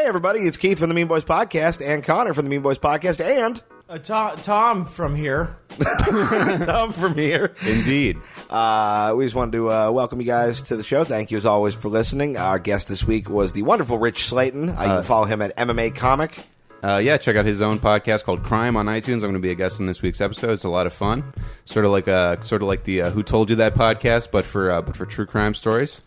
Hey, everybody, it's Keith from the Mean Boys Podcast and Connor from the Mean Boys Podcast and... Tom from here. Tom from here. Indeed. We just wanted to welcome you guys to the show. Thank you, as always, for listening. Our guest this week was the wonderful Rich Slaton. You can follow him at MMA Comic. Check out his own podcast called Crime on iTunes. I'm going to be a guest in this week's episode. It's a lot of fun. Sort of like the Who Told You That podcast, but for true crime stories.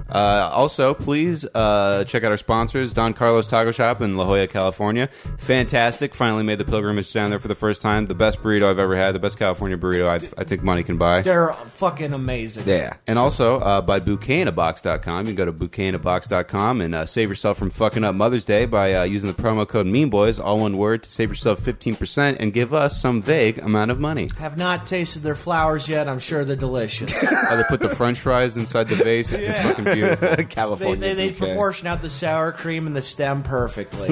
Also, please check out our sponsors, Don Carlos Taco Shop in La Jolla, California. Fantastic. Finally made the pilgrimage down there for the first time. The best burrito I've ever had. The best California burrito I think money can buy. They're fucking amazing. Yeah. And also by bouquetinabox.com. You can go to bouquetinabox.com and save yourself from fucking up Mother's Day by using the promo code MEANBOYS, all one word, to save yourself 15% and give us some vague amount of money. Have not tasted their flowers yet. I'm sure they're delicious. They put the french fries inside the vase. Yeah. It's fucking beautiful. California. They proportion out the sour cream and the stem perfectly.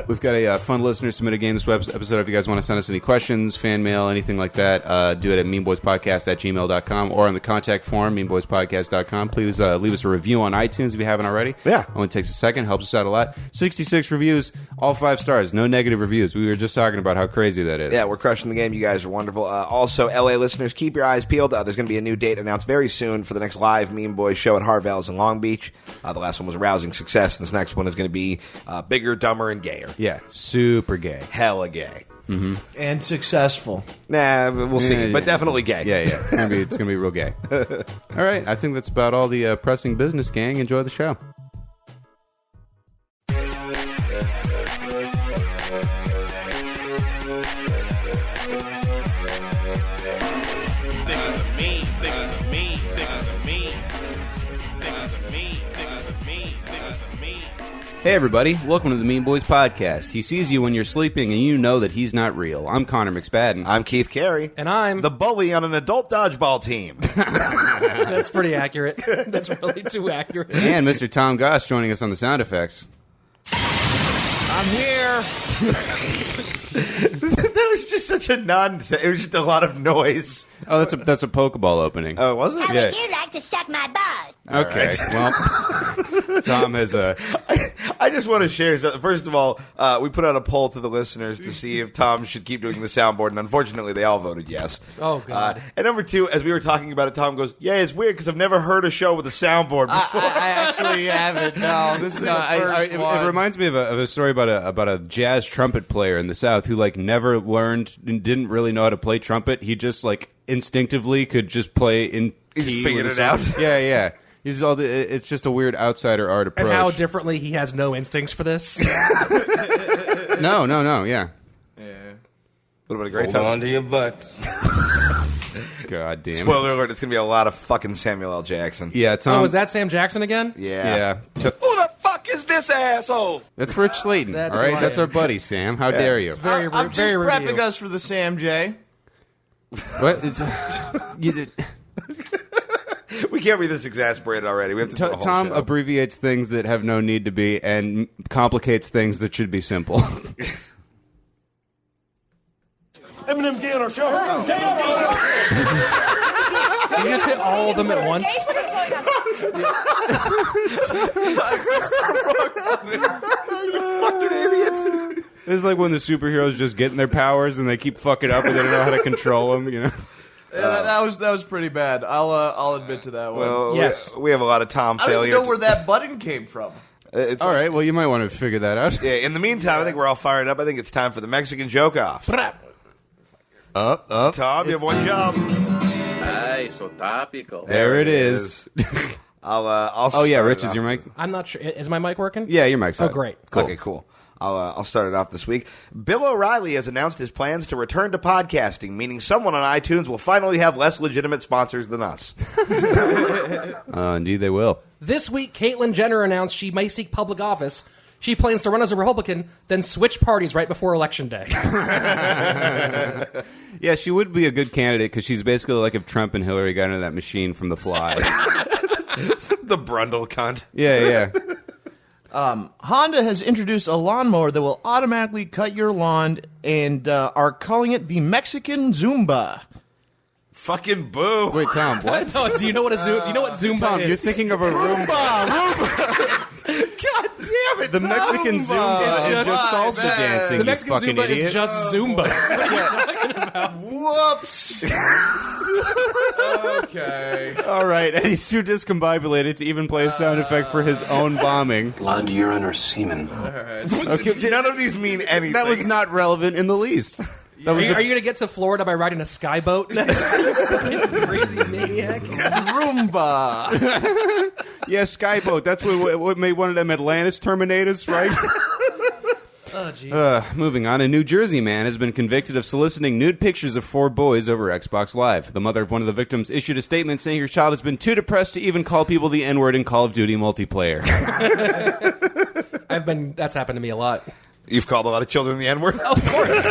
We've got a fun listener submit a game this episode. If you guys want to send us any questions, fan mail, anything like that, do it at meanboyspodcast@gmail.com or on the contact form, meanboyspodcast.com. Please leave us a review on iTunes if you haven't already. Yeah. Only takes a second, helps us out a lot. 66 reviews, all 5 stars, no negative reviews. We were just talking about how crazy that is. Yeah, we're crushing the game. You guys are wonderful. Also, LA listeners, keep your eyes peeled. There's going to be a new date announced very soon for the next live Mean Boys show at Harvell's in Long Beach. The last one was a rousing success. This next one is going to be bigger, dumber, and gayer. Yeah, super gay. Hella gay. Mm-hmm. And successful. Nah, we'll see. But definitely gay. Yeah. It's gonna be real gay. All right, I think that's about all the pressing business, gang. Enjoy the show. Hey everybody, welcome to the Mean Boys Podcast. He sees you when you're sleeping and you know that he's not real. I'm Connor McSpadden. I'm Keith Carey. And I'm... the bully on an adult dodgeball team. That's pretty accurate. That's really too accurate. And Mr. Tom Goss joining us on the sound effects. I'm here. That was just such a it was just a lot of noise. Oh, that's a Pokeball opening. Oh, was it? How would you like to suck my balls? Okay, well, Tom has a... I just want to share something. First of all, we put out a poll to the listeners to see if Tom should keep doing the soundboard, and unfortunately, they all voted yes. Oh, God. And number 2, as we were talking about it, Tom goes, yeah, it's weird because I've never heard a show with a soundboard before. I actually haven't. No, this is the first one. It reminds me of a story about a jazz trumpet player in the South who never learned and didn't really know how to play trumpet. He just instinctively could just play in key. He figured it out. Yeah. It's just a weird outsider art approach. And how differently he has no instincts for this. No, yeah. Would have been a great Hold time. on to your butts. God damn it. Spoiler alert, it's going to be a lot of fucking Samuel L. Jackson. Yeah, Tom. Oh, is that Sam Jackson again? Yeah. Who the fuck is this asshole? That's Rich Slaton, That's all right? right. That's our buddy, Sam. How dare you? Very, I'm just very prepping review. us for the Sam J. What? You did... We can't be this exasperated already. We have to do a whole Tom show. abbreviates things that have no need to be and complicates things that should be simple. Eminem's gay on our show. He's gay on our show. You just hit all of them at once? fucking idiot. It's like when the superheroes just get in their powers and they keep fucking up and they don't know how to control them, you know? Yeah, that was pretty bad. I'll admit to that one. Well, Yes. we have a lot of Tom I don't failure. even know where that button came from. It's All right, well, you might want to figure that out. Yeah, in the meantime, I think we're all fired up. I think it's time for the Mexican joke off. Up. Tom, you have one job. Ay, so topical. There it is. I'll Oh, yeah, start Rich, it is off. your mic? I'm not sure. Is my mic working? Yeah, your mic's Oh, on. great. Cool. Okay, cool. I'll start it off this week. Bill O'Reilly has announced his plans to return to podcasting, meaning someone on iTunes will finally have less legitimate sponsors than us. Indeed they will. This week, Caitlyn Jenner announced she may seek public office. She plans to run as a Republican, then switch parties right before Election Day. Yeah, she would be a good candidate because she's basically like if Trump and Hillary got into that machine from The Fly. The Brundle cunt. Yeah. Honda has introduced a lawnmower that will automatically cut your lawn and are calling it the Mexican Zumba. Fucking boo. Wait, Tom, what? Oh, do you know what Zumba Tom, is? you're thinking of a Roomba. God damn damn it! The Mexican Zumba is just salsa dancing. The you Mexican fucking Zumba idiot. is just Zumba. What are you talking about? Whoops. Okay. All right, and he's too discombobulated to even play a sound effect for his own bombing. Blood, urine, or semen? Okay, none of these mean anything. That was not relevant in the least. That was Are you going to get to Florida by riding a skyboat next? You fucking crazy maniac. Roomba. yeah, Skyboat. That's what made one of them Atlantis Terminators, right? Oh, jeez. Moving on, a New Jersey man has been convicted of soliciting nude pictures of 4 boys over Xbox Live. The mother of one of the victims issued a statement saying her child has been too depressed to even call people the N-word in Call of Duty multiplayer. That's happened to me a lot. You've called a lot of children the N-word? Of course.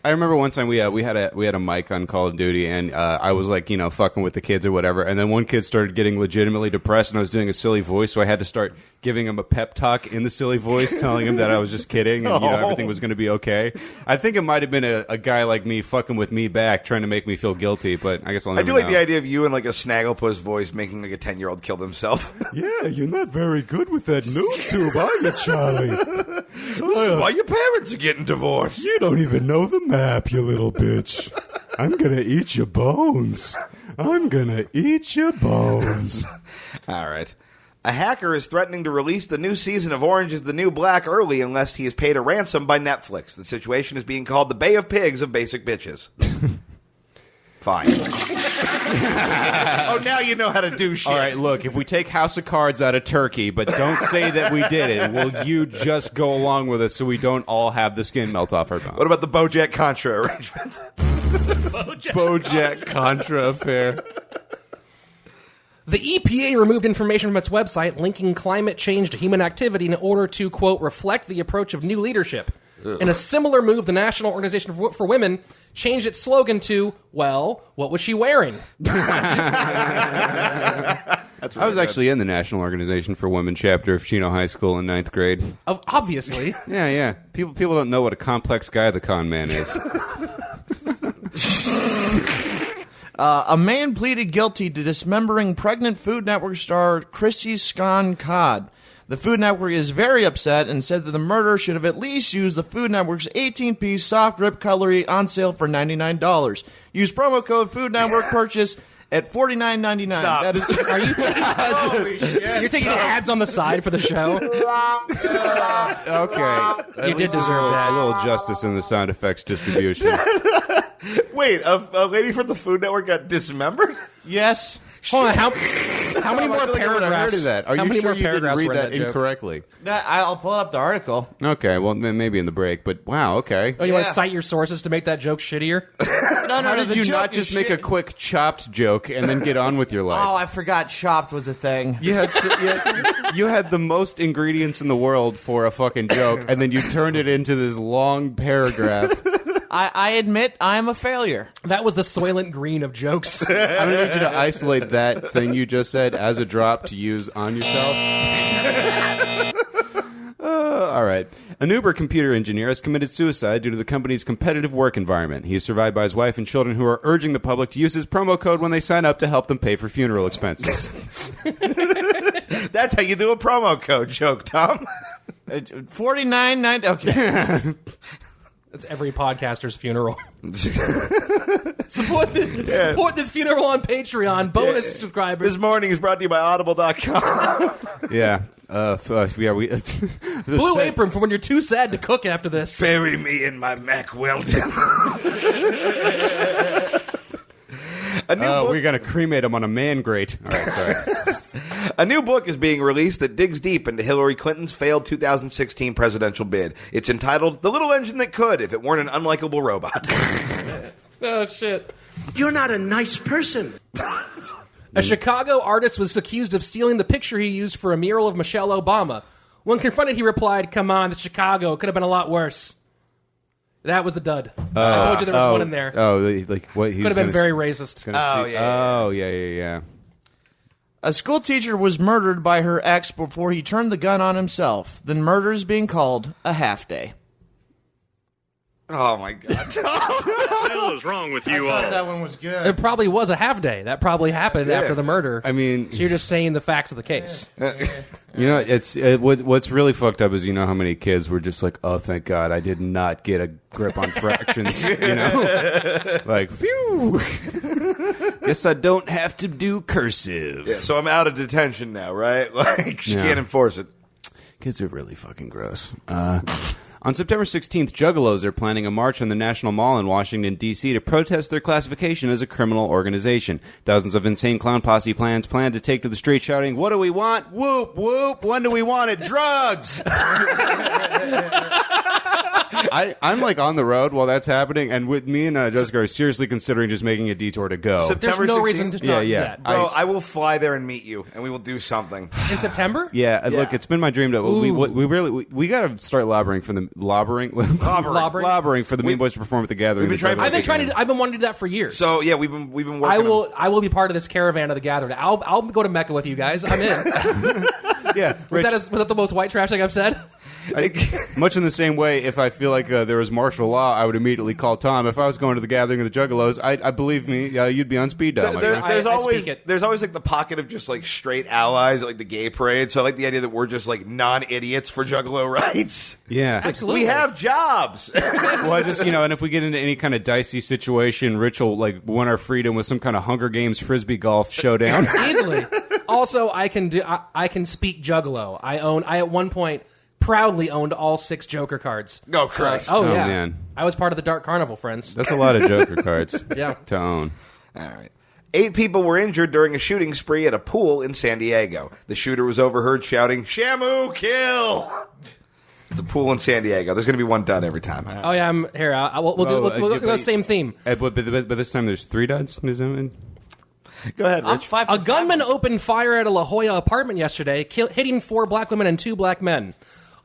I remember one time we had a mic on Call of Duty, and I was like, fucking with the kids or whatever, and then one kid started getting legitimately depressed, and I was doing a silly voice, so I had to start giving him a pep talk in the silly voice, telling him that I was just kidding, and everything was going to be okay. I think it might have been a guy like me fucking with me back, trying to make me feel guilty, but I guess I'll never I do like know. the idea of you in like a Snagglepuss voice making like a 10-year-old kill themselves. Yeah, you're not very good with that noob tube, are you, Charlie? This is why your parents are getting divorced. You don't even know the map, you little bitch. I'm gonna eat your bones. I'm gonna eat your bones. All right. A hacker is threatening to release the new season of Orange is the New Black early unless he is paid a ransom by Netflix. The situation is being called the Bay of Pigs of Basic Bitches. Fine. Oh, now you know how to do shit. All right, look, if we take House of Cards out of Turkey, but don't say that we did it, will you just go along with it so we don't all have the skin melt off our bones? What about the Bojack Contra arrangement? Bojack Contra affair. The EPA removed information from its website linking climate change to human activity in order to, quote, reflect the approach of new leadership. In a similar move, the National Organization for Women changed its slogan to, well, what was she wearing? I was actually in the National Organization for Women chapter of Chino High School in 9th grade. Obviously. Yeah. People don't know what a complex guy the con man is. A man pleaded guilty to dismembering pregnant Food Network star Chrissy Scon-Cod. The Food Network is very upset and said that the murderer should have at least used the Food Network's 18-piece soft rib cutlery on sale for $99. Use promo code Food Network purchase at $49.99. Stop. That is, Are you You're taking ads on the side for the show? Okay. You did deserve that. A little justice in the sound effects distribution. Wait, a lady from the Food Network got dismembered? yes. Hold on, how many more I feel like I would have paragraphs? heard of that. Are how you many sure more you didn't paragraphs read were in that joke? incorrectly? I'll pull up the article. Okay, well, maybe in the break, but wow, okay. Oh, you want Yeah. to cite your sources to make that joke shittier? No, How did the you joke not is just make a shit. quick chopped joke and then get on with your life? Oh, I forgot Chopped was a thing. You had the most ingredients in the world for a fucking joke, and then you turned it into this long paragraph. I admit I'm a failure. That was the Soylent Green of jokes. I'm going to need you to isolate that thing you just said as a drop to use on yourself. All right. An Uber computer engineer has committed suicide due to the company's competitive work environment. He is survived by his wife and children who are urging the public to use his promo code when they sign up to help them pay for funeral expenses. That's how you do a promo code joke, Tom. $49.90. Okay. That's every podcaster's funeral. Support this funeral on Patreon. Bonus subscribers. This morning is brought to you by Audible.com. Yeah. We Blue Apron for when you're too sad to cook after this. Bury me in my Mac Weldon. We're going to cremate him on a man grate. All right, sorry. A new book is being released that digs deep into Hillary Clinton's failed 2016 presidential bid. It's entitled The Little Engine That Could If It Weren't an Unlikable Robot. Oh, shit. You're not a nice person. A Chicago artist was accused of stealing the picture he used for a mural of Michelle Obama. When confronted, he replied, "Come on, it's Chicago. It could have been a lot worse." That was the dud. I told you there was one in there. Oh, like what? Could have been very racist. Yeah. A school teacher was murdered by her ex before he turned the gun on himself. The murder is being called a half day. Oh my god! What the hell is wrong with you all? That one was good. It probably was a half day. That probably happened after the murder. I mean, so you're just saying the facts of the case. you know, what's really fucked up is how many kids were just like, oh, thank God, I did not get a grip on fractions. Like, phew. Guess I don't have to do cursive. Yeah, so I'm out of detention now, right? Like, she can't enforce it. Kids are really fucking gross. On September 16th, Juggalos are planning a march on the National Mall in Washington, D.C. to protest their classification as a criminal organization. Thousands of insane clown posse plan to take to the street shouting, "What do we want? Whoop, whoop. When do we want it? Drugs!" I'm like on the road while that's happening, and with me and Jessica are seriously considering just making a detour to go. There's no 16th? reason to not do that. Bro, I will fly there and meet you, and we will do something. In September? Yeah, look, it's been my dream to. We got to start lobbering for the lobbering for the Mean Boys to perform at the Gathering. We've been I've been wanting to do that for years. So yeah, we've been working. I will be part of this caravan of the Gathering. I'll go to Mecca with you guys. I'm in. Yeah, was that the most white trash thing I've said? Much in the same way, if I feel like there was martial law, I would immediately call Tom. If I was going to the Gathering of the Juggalos, I believe me, you'd be on speed dial. There's always like the pocket of just like straight allies at like the gay parade. So I like the idea that we're just like non-idiots for Juggalo rights. Yeah, absolutely. We have jobs. Well, I just and if we get into any kind of dicey situation, Rich will like win our freedom with some kind of Hunger Games frisbee golf showdown. Easily. Also, I can speak Juggalo. I at one point proudly owned all 6 Joker cards. Oh, Christ. Oh, Oh, yeah. man. I was part of the Dark Carnival, friends. That's a lot of Joker cards Yeah. to own. All right. 8 people were injured during a shooting spree at a pool in San Diego. The shooter was overheard shouting, "Shamu, kill!" It's a pool in San Diego. There's going to be one done every time. Oh, yeah, I'm here. We'll go the same theme. But this time there's 3 duds? Go ahead, Rich. A gunman opened fire at a La Jolla apartment yesterday, hitting 4 black women and 2 black men.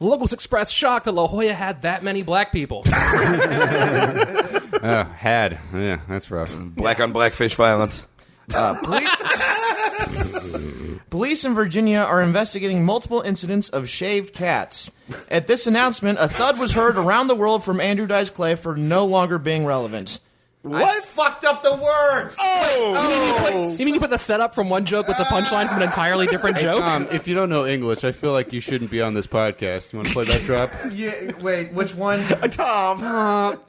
Locals expressed shock that La Jolla had that many black people. Had. Yeah, that's rough. Black on black fish violence. Police in Virginia are investigating multiple incidents of shaved cats. At this announcement, a thud was heard around the world from Andrew Dice Clay for no longer being relevant. What? I fucked up the words! You mean you put the setup from one joke with the punchline from an entirely different joke? Tom, if you don't know English, I feel like you shouldn't be on this podcast. You want to play that drop? Yeah, wait, which one? Tom.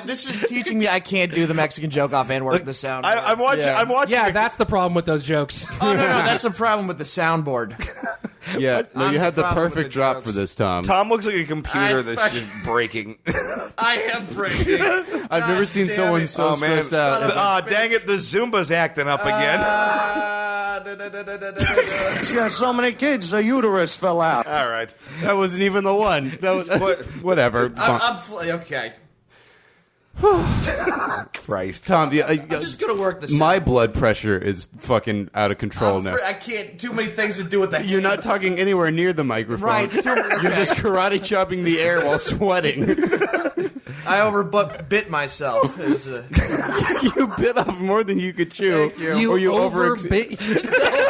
This is teaching me I can't do the Mexican joke off and work the sound. I'm watching. Yeah. I'm watching. Yeah, that's the problem with those jokes. Oh, no, that's the problem with the soundboard. Yeah, no, I'm you the had the problem with perfect the drop jokes. for this, Tom. Tom looks like a computer I that's fucking- just breaking. I am breaking. I've never seen someone so stressed out. Dang it! The Zumba's acting up again. She had so many kids, the uterus fell out. All right. That wasn't even the one. That was whatever. Okay. Christ. Tom, I'm just gonna work the sound. my blood pressure is fucking out of control now. I can't. Too many things to do with that. You're not talking anywhere near the microphone. Right. You're just karate chopping the air while sweating. I bit myself. You bit off more than you could chew. Thank you. Or you overbit yourself.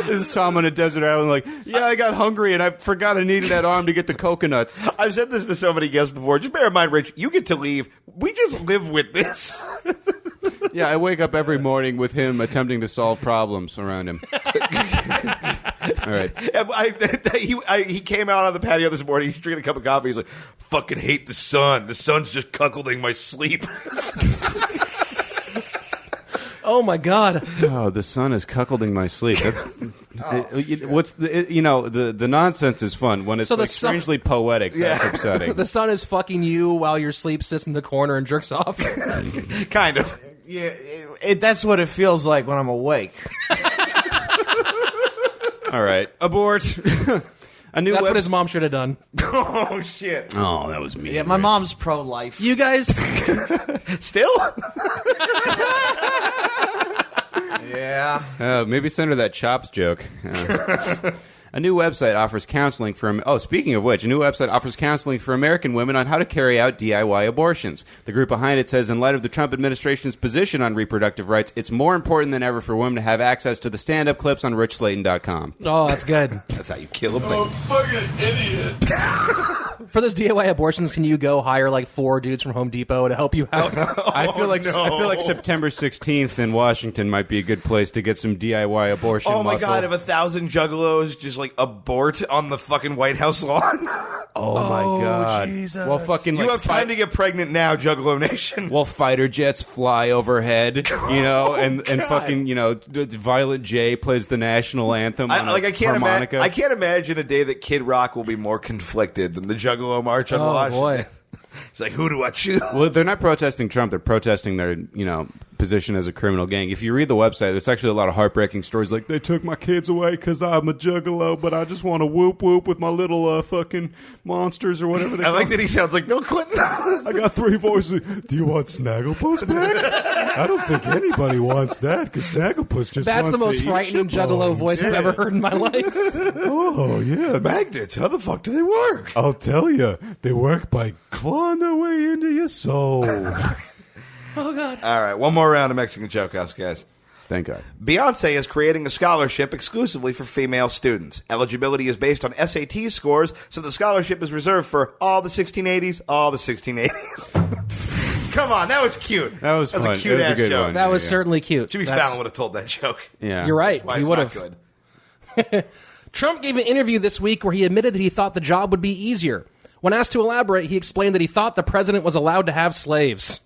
This is Tom on a desert island like, yeah, I got hungry and I forgot I needed that arm to get the coconuts. I've said this to so many guests before. Just bear in mind, Rich, you get to leave. We just live with this. Yeah, I wake up every morning with him attempting to solve problems around him. All right. He came out on the patio this morning. He's drinking a cup of coffee. He's like, fucking hate the sun. The sun's just cuckolding my sleep. Oh, my God. Oh, the sun is cuckolding my sleep. That's the nonsense is fun when it's So the like strangely poetic. That's upsetting. The sun is fucking you while your sleep sits in the corner and jerks off. Kind of. Yeah, that's what it feels like when I'm awake. All right, abort. That's what his mom should have done. Oh, shit. Oh, that was me. Yeah, my mom's pro-life. You guys... Still? Yeah. Maybe send her that Chops joke. A new website offers counseling for... speaking of which, a new website offers counseling for American women on how to carry out DIY abortions. The group behind it says, in light of the Trump administration's position on reproductive rights, it's more important than ever for women to have access to the stand-up clips on richslaton.com. Oh, that's good. That's how you kill a baby. Fucking idiot. For those DIY abortions, can you go hire like 4 dudes from Home Depot to help you out? I feel like September 16th in Washington might be a good place to get some DIY abortion. Oh my muscle. God! If 1,000 juggalos just like abort on the fucking White House lawn, Oh my God! Jesus. Well, fucking you have time to get pregnant now, Juggalo Nation. Well, fighter jets fly overhead, and fucking Violet J plays the national anthem. On I can't harmonica. I can't imagine a day that Kid Rock will be more conflicted than the Juggalo March on Oh, Washington. boy. It's like, who do I choose? Well, they're not protesting Trump. They're protesting their, position as a criminal gang. If you read the website, there's actually a lot of heartbreaking stories like, they took my kids away because I'm a juggalo, but I just want to whoop whoop with my little fucking monsters or whatever they I call like that he sounds like Bill Clinton. I got 3 voices. Do you want Snagglepuss back? I don't think anybody wants that because Snagglepuss just That's the wants most to eat frightening chip Juggalo bones. voice I've ever heard in my life. Oh, yeah. Magnets, how the fuck do they work? I'll tell you, they work by clawing their way into your soul. All right, one more round of Mexican Joke House, guys. Thank God. Beyonce is creating a scholarship exclusively for female students. Eligibility is based on SAT scores, so the scholarship is reserved for all the 1680s, all the 1680s. Come on, that was cute. That was fun. a cute It was a ass good joke. one. That was Yeah. certainly cute. Jimmy That's- Fallon would have told that joke. Yeah. You're right. Why He it's would not have. good. Trump gave an interview this week where he admitted that he thought the job would be easier. When asked to elaborate, he explained that he thought the president was allowed to have slaves.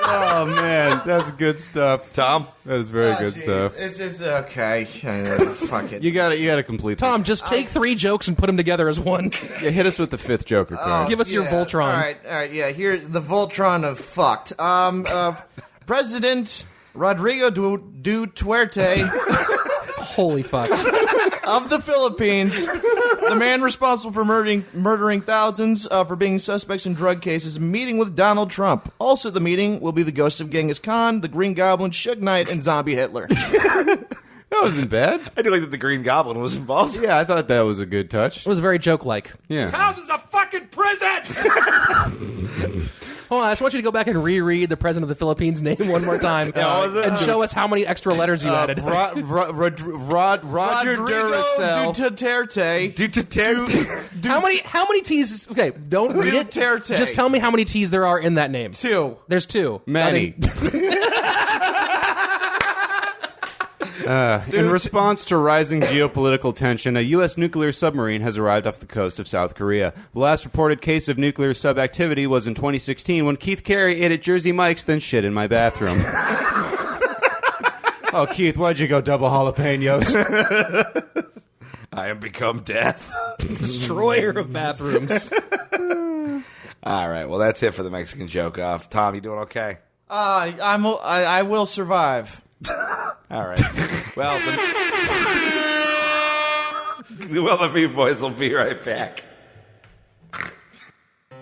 Oh man, that's good stuff. Tom? That is very good stuff. It's okay. Fuck it. You got to complete. Tom, just take 3 jokes and put them together as one. Yeah, hit us with the 5th Joker card. Give us your Voltron. All right, yeah. Here's the Voltron of fucked. President Rodrigo Duterte Holy fuck. of the Philippines, the man responsible for murdering thousands for being suspects in drug cases, meeting with Donald Trump. Also at the meeting will be the ghosts of Genghis Khan, the Green Goblin, Suge Knight, and Zombie Hitler. That wasn't bad. I do like that the Green Goblin was involved. Yeah, I thought that was a good touch. It was very joke-like. Yeah. House is a fucking prison! Hold on, I just want you to go back and reread the president of the Philippines' name one more time and show us how many extra letters you added. Roger Rodrigo Duracell. Duterte. How many T's? Okay, don't read it. Duterte. Just tell me how many T's there are in that name. 2. There's 2. Many. In response to rising geopolitical tension, a U.S. nuclear submarine has arrived off the coast of South Korea. The last reported case of nuclear sub-activity was in 2016 when Keith Carey ate at Jersey Mike's, then shit in my bathroom. Oh, Keith, why'd you go double jalapenos? I have become death. Destroyer of bathrooms. All right, well, that's it for the Mexican Joke Off. Tom, you doing okay? I will survive. All right. Well, the Mean Boys will be right back.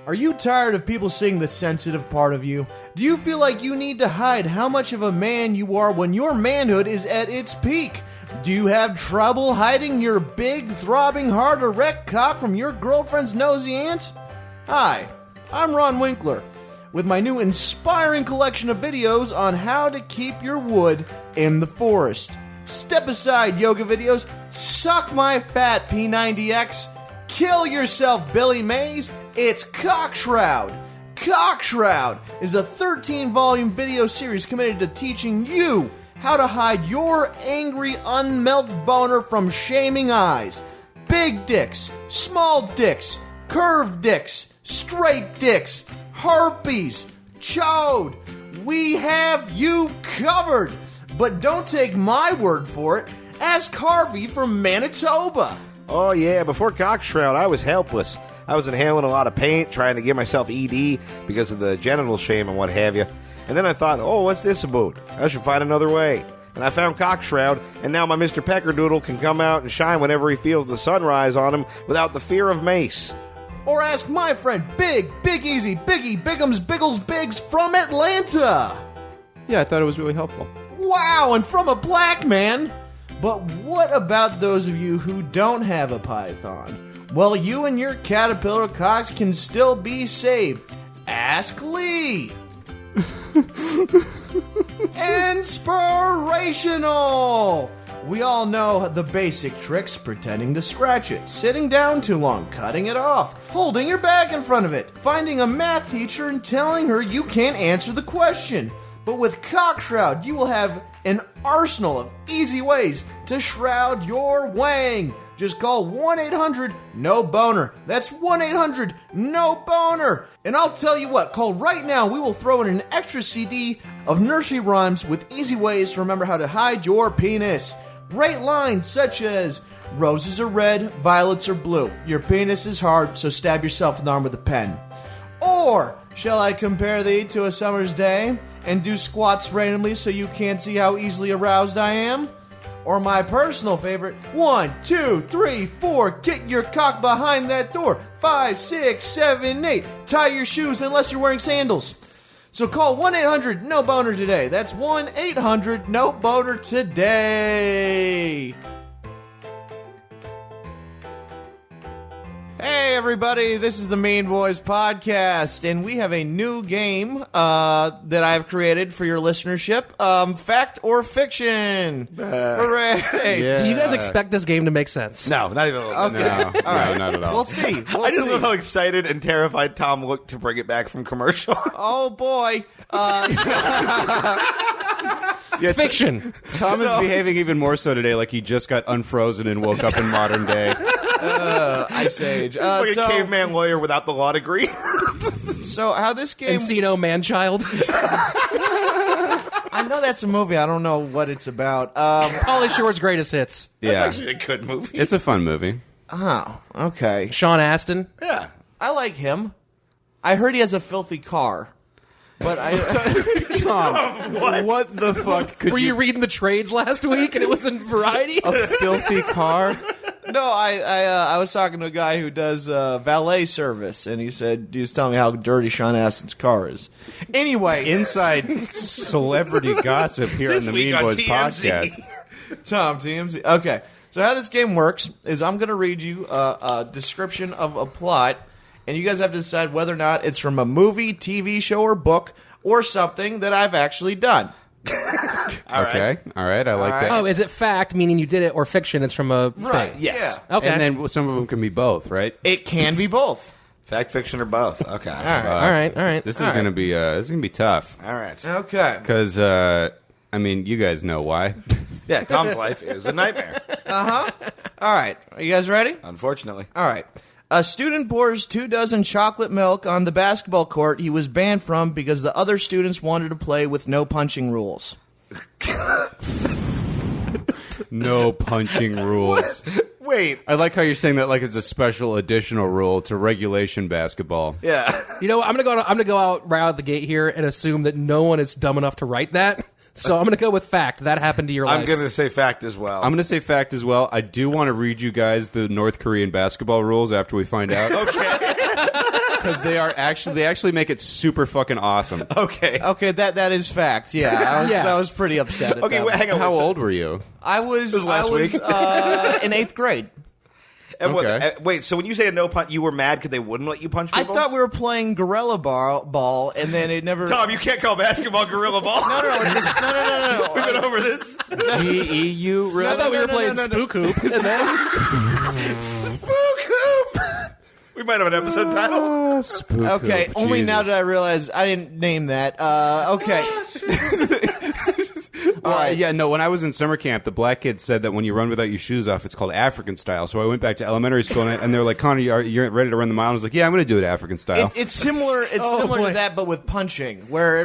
Are you tired of people seeing the sensitive part of you? Do you feel like you need to hide how much of a man you are when your manhood is at its peak? Do you have trouble hiding your big, throbbing, hard erect cock from your girlfriend's nosy aunt? Hi, I'm Ron Winkler, with my new inspiring collection of videos on how to keep your wood in the forest. Step aside, yoga videos, suck my fat P90X, kill yourself, Billy Mays, it's Cockshroud. Cockshroud is a 13-volume video series committed to teaching you how to hide your angry, unmelt boner from shaming eyes. Big dicks, small dicks, curved dicks, straight dicks, herpes, chode. We have you covered. But don't take my word for it. Ask Harvey from Manitoba. Oh, yeah, before Cockshroud, I was helpless. I was inhaling a lot of paint, trying to give myself ED because of the genital shame and what have you. And then I thought, oh, what's this about? I should find another way. And I found Cockshroud, and now my Mr. Peckerdoodle can come out and shine whenever he feels the sunrise on him without the fear of mace. Or ask my friend Big Easy, Biggie, Bigums, Biggles, Biggs from Atlanta. Yeah, I thought it was really helpful. Wow, and from a black man. But what about those of you who don't have a python? Well, you and your caterpillar cocks can still be saved. Ask Lee. Inspirational. We all know the basic tricks: pretending to scratch it, sitting down too long, cutting it off, holding your bag in front of it, finding a math teacher and telling her you can't answer the question. But with Cockshroud, you will have an arsenal of easy ways to shroud your wang. Just call 1-800-NO-BONER. That's 1-800-NO-BONER. And I'll tell you what, call right now. We will throw in an extra CD of nursery rhymes with easy ways to remember how to hide your penis. Great lines such as, roses are red, violets are blue. Your penis is hard, so stab yourself in the arm with a pen. Or, shall I compare thee to a summer's day and do squats randomly so you can't see how easily aroused I am? Or my personal favorite, 1, 2, 3, 4, get your cock behind that door. 5, 6, 7, 8, tie your shoes unless you're wearing sandals. So call 1-800-NO-BONER today. That's 1-800-NO-BONER today. Hey everybody, this is the Mean Boys Podcast, and we have a new game that I've created for your listenership. Fact or Fiction. Hooray! Yeah. Do you guys expect this game to make sense? No, not even a little bit. Okay. No, no, not at all. We'll see. I just love how excited and terrified Tom looked to bring it back from commercial. Oh boy. Fiction. Tom is behaving even more so today, like he just got unfrozen and woke up in modern day. Ice Age. Like a caveman lawyer without the law degree. So how this game... Encino Man-Child. I know that's a movie. I don't know what it's about. Pauly Shore's greatest hits. Yeah, Actually, a good movie. it's a fun movie. Oh, okay. Sean Astin. Yeah. I like him. I heard he has a filthy car. But Tom, what the fuck could Were you reading the trades last week and it was in Variety? a filthy car? No, I was talking to a guy who does valet service, and he was telling me how dirty Sean Astin's car is. Anyway, Inside celebrity gossip here on the week Mean on Boys TMZ. podcast. Tom, TMZ. Okay, so how this game works is I'm going to read you a description of a plot, and you guys have to decide whether or not it's from a movie, TV show, or book, or something that I've actually done. Okay, all right, I like All right. that. Oh, is it fact, meaning you did it, or fiction, it's from a thing? Yes. Yeah. Okay. And then some of them can be both, right? It can be both. Fact, fiction, or both. Okay. All right. all right. This is All right. gonna be tough All right. Okay. because I mean, you guys know why. Yeah, Tom's life is a nightmare. All right. Are you guys ready? Unfortunately. All right. A student pours 24 chocolate milk on the basketball court he was banned from because the other students wanted to play with no punching rules. No punching rules. Wait. I like how you're saying that like it's a special additional rule to regulation basketball. Yeah. You know, I'm gonna go out right out the gate here and assume that no one is dumb enough to write that. So I'm gonna go with fact. That happened to your life. I'm going to say fact as well. I'm going to say fact as well. I do want to read you guys the North Korean basketball rules after we find out. Okay. Because they actually make it super fucking awesome. Okay. Okay, that is fact. Yeah, I was pretty upset at Okay, that. wait, hang on. How wait, so- old were you? I was This was last week. in 8th grade. And Okay. wait, so when you say a no punch, you were mad because they wouldn't let you punch I people? thought we were playing gorilla ball, and then it never. Tom, you can't call basketball gorilla ball. No, it's just, no. We've been over this. GEU, really? I thought we were playing no. Spook Hoop, and then Spook hoop. We might have an episode title. Okay, only now did I realize I didn't name that. Okay. Yeah, no, when I was in summer camp, the black kids said that when you run without your shoes off, it's called African style. So I went back to elementary school, and they were like, Connor, you're ready to run the mile? I was like, yeah, I'm going to do it African style. It's similar. It's similar boy. to that, but with punching. Where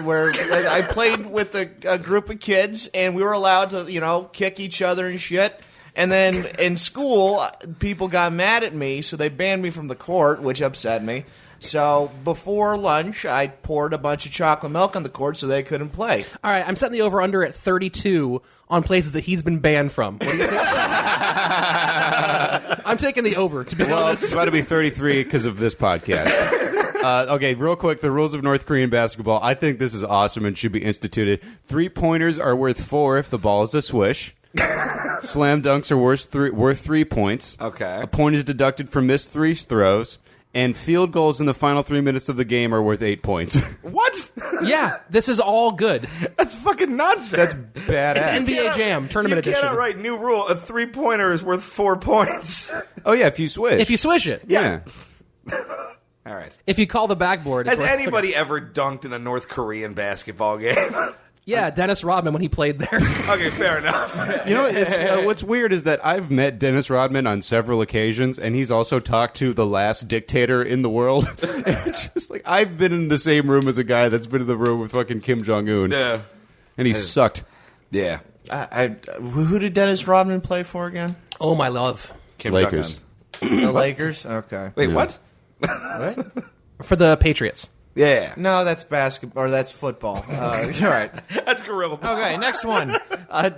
I played with a group of kids, and we were allowed to, kick each other and shit. And then in school, people got mad at me, so they banned me from the court, which upset me. So before lunch, I poured a bunch of chocolate milk on the court so they couldn't play. all right, I'm setting the over under at 32 on places that he's been banned from. What do you think? I'm taking the over, to be Well, honest. it's about to be 33 because of this podcast. Okay, real quick, the rules of North Korean basketball. I think this is awesome and should be instituted. 3-pointers are worth 4 if the ball is a swish. Slam dunks are worth 3 points. Okay. A point is deducted for missed 3 throws. and field goals in the final 3 minutes of the game are worth 8 points. What? Yeah, this is all good. That's fucking nonsense. That's badass. It's NBA Jam Tournament You Edition. cannot write new rule. A 3-pointer is worth 4 points. Oh, yeah, if you switch. If you swish it. Yeah. All right. If you call the backboard. it's Has worth- anybody ever dunked in a North Korean basketball game? Yeah, Dennis Rodman when he played there. Okay, fair enough. You know, what's weird is that I've met Dennis Rodman on several occasions, and he's also talked to the last dictator in the world. It's just like, I've been in the same room as a guy that's been in the room with fucking Kim Jong-un. Yeah. And he sucked. Yeah. Who did Dennis Rodman play for again? Oh, my love. Kim Lakers. Jong-un. The Lakers? Okay. Wait, what? What? For the Patriots. Yeah. No, that's basketball, or that's football. All right. That's gorilla. Okay, next one.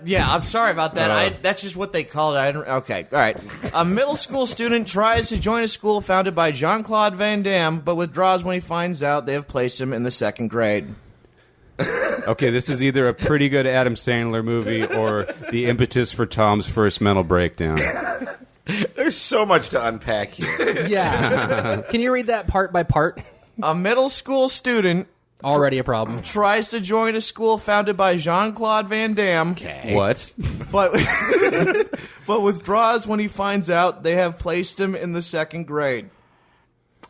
Yeah, I'm sorry about that. That's just what they called it. Okay, all right. A middle school student tries to join a school founded by Jean-Claude Van Damme, but withdraws when he finds out they have placed him in the 2nd grade. Okay, this is either a pretty good Adam Sandler movie or the impetus for Tom's first mental breakdown. There's so much to unpack here. Yeah. Can you read that part by part? A middle school student Already a problem. tries to join a school founded by Jean-Claude Van Damme, What? but but withdraws when he finds out they have placed him in the 2nd grade.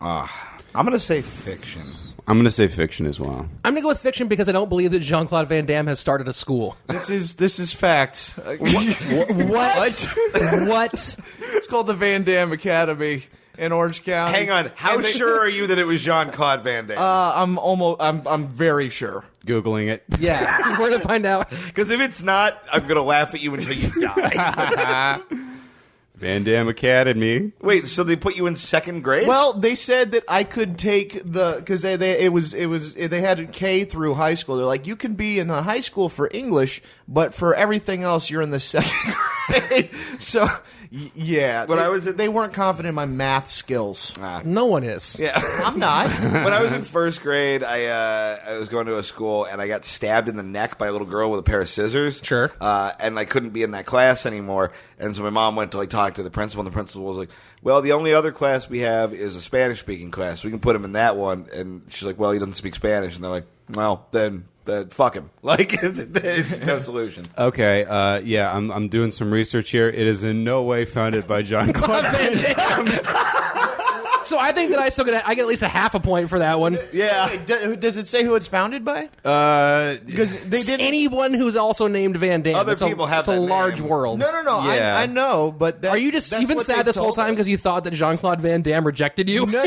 I'm going to say fiction. I'm going to say fiction as well. I'm going to go with fiction because I don't believe that Jean-Claude Van Damme has started a school. This is fact. What? What? It's called the Van Damme Academy in Orange County. Hang on. How sure are you that it was Jean-Claude Van Damme? I'm very sure. Googling it. Yeah. We're going to find out. Because if it's not, I'm going to laugh at you until you die. Van Damme Academy. Wait, so they put you in 2nd grade? Well, they said that I could take because they had K through high school. They're like, you can be in the high school for English, but for everything else, you're in the 2nd grade. So, yeah, they weren't confident in my math skills. No one is. yeah. I'm not. When I was in 1st grade, I was going to a school, and I got stabbed in the neck by a little girl with a pair of scissors. Sure. And I couldn't be in that class anymore. And so my mom went to talk to the principal, and the principal was like, well, the only other class we have is a Spanish-speaking class. We can put him in that one. And she's like, well, he doesn't speak Spanish. And they're like, well, then fuck him. There's no solution. Okay, yeah, I'm doing some research here. It is in no way founded by Jean-Claude Van Damme. So I think that I get at least a half a point for that one. Yeah. Does it say who it's founded by? Because they didn't. Anyone who's also named Van Damme. Other It's people have It's a that large name. world. No. Yeah. I know, but Are you just that's you've been what sad they this whole told time us. because you thought that Jean-Claude Van Damme rejected you? No.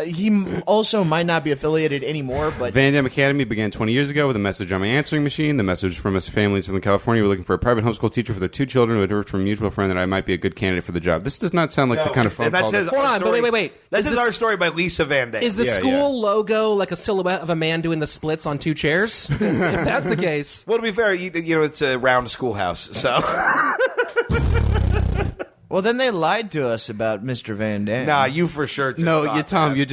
He also might not be affiliated anymore, but Van Damme Academy began 20 years ago with a message on my answering machine. The message from a family in Southern California were looking for a private homeschool teacher for their 2 children who had heard from a mutual friend that I might be a good candidate for the job. This does not sound like the kind of phone And that call says Hold our on, but story- wait. That Is says this- our story by Lisa Van Damme. Is the Yeah, school logo like a silhouette of a man doing the splits on 2 chairs? If that's the case. Well, to be fair, you know, it's a round schoolhouse, so. well, then they lied to us about Mr. Van Damme. Nah, you for sure just No, thought Tom, that. you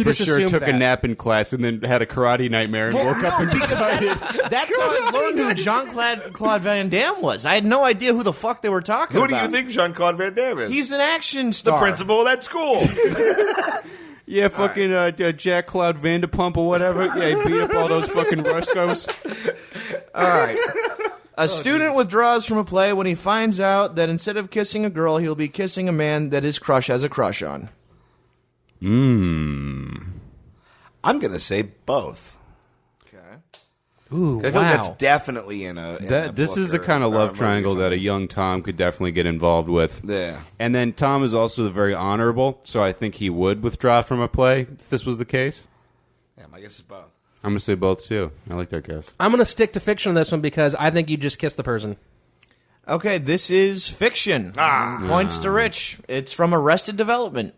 for just sure assumed took a that. nap in class and then had a karate nightmare and woke up and decided. That's how I learned who Jean-Claude Van Damme was. I had no idea who the fuck they were talking Who do about. you think Jean-Claude Van Damme is? He's an action the star. principal of that school. Yeah, fucking Jack Cloud Vanderpump or whatever. Yeah, he beat up all those fucking Ruskos. All right. A student withdraws from a play when he finds out that instead of kissing a girl, he'll be kissing a man that his crush has a crush on. I'm going to say both. Ooh, I feel wow. like that's definitely in a This book is the or- kind of or a love movie triangle or that a something. young Tom could definitely get involved with. Yeah. And then Tom is also very honorable, so I think he would withdraw from a play if this was the case. Yeah, my guess is both. I'm going to say both, too. I like that guess. I'm going to stick to fiction on this one because I think you just kissed the person. Okay, this is fiction. Points to Rich. It's from Arrested Development.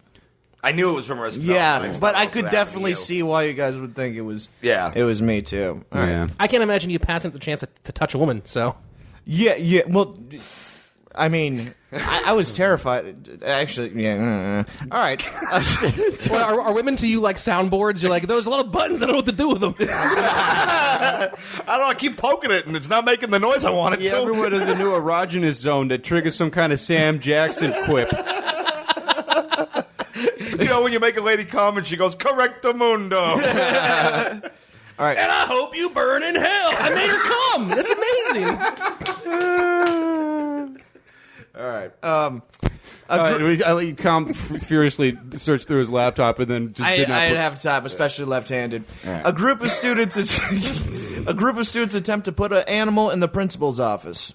I knew it was from Arrested Yeah, Development. but I just could thought it was definitely you. see why you guys would think it was. Yeah. it was me too. All right. Yeah. I can't imagine you passing the chance to touch a woman, so. Yeah. Well, I mean, I was terrified. Actually, yeah. All right. Well, are women to you like soundboards? You're like, there's a lot of buttons, I don't know what to do with them. I don't know, I keep poking it, and it's not making the noise I want it Yeah, to. everyone has a new erogenous zone that triggers some kind of Sam Jackson quip. You know when you make a lady come and she goes, correctamundo. All right. And I hope you burn in hell. I made her come. That's amazing. All right. I let you calm furiously search through his laptop and then just I did not didn't have time, especially left-handed. Right. A group of students attempt to put an animal in the principal's office.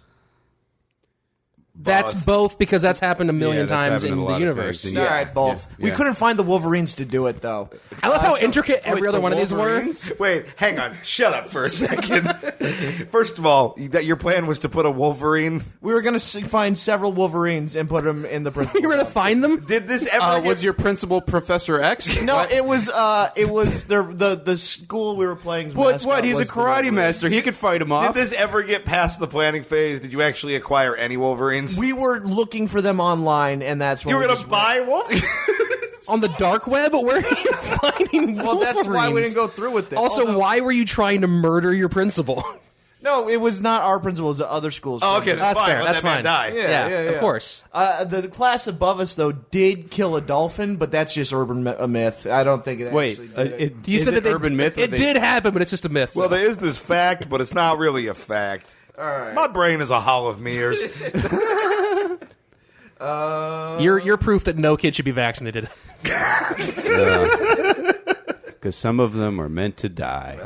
That's both because that's happened a million Yeah, that's times happened in in a the lot of universe. things. All right, both. Yeah. We couldn't find the Wolverines to do it, though. I love how intricate every other one of these were. Wait, hang on. Shut up for a second. First of all, that your plan was to put a Wolverine. We were going to find several Wolverines and put them in the principal's You were going to office. find them? Did this ever get... Was your principal Professor X? No, it was the school we were playing. What? He's a karate master. He could fight him Did off. this ever get past the planning phase? Did you actually acquire any Wolverines? We were looking for them online, and that's when You were we going just to buy Wolverines? On the dark web? Where are you finding Well, that's why we Wolverines? didn't go through with it. Also, Although- why were you trying to murder your principal? No, it was not our principal. It was the other school's. Oh, okay, principal. that's fine. fair, Let that's that man fine. die. Yeah. Of course. The class above us, though, did kill a dolphin, but that's just urban myth. I don't think it actually did it. You said that urban myth? It did happen, but it's just a myth. Well, though. there is this fact, but it's not really a fact. All right. My brain is a hall of mirrors. You're proof that no kid should be vaccinated. Because some of them are meant to die.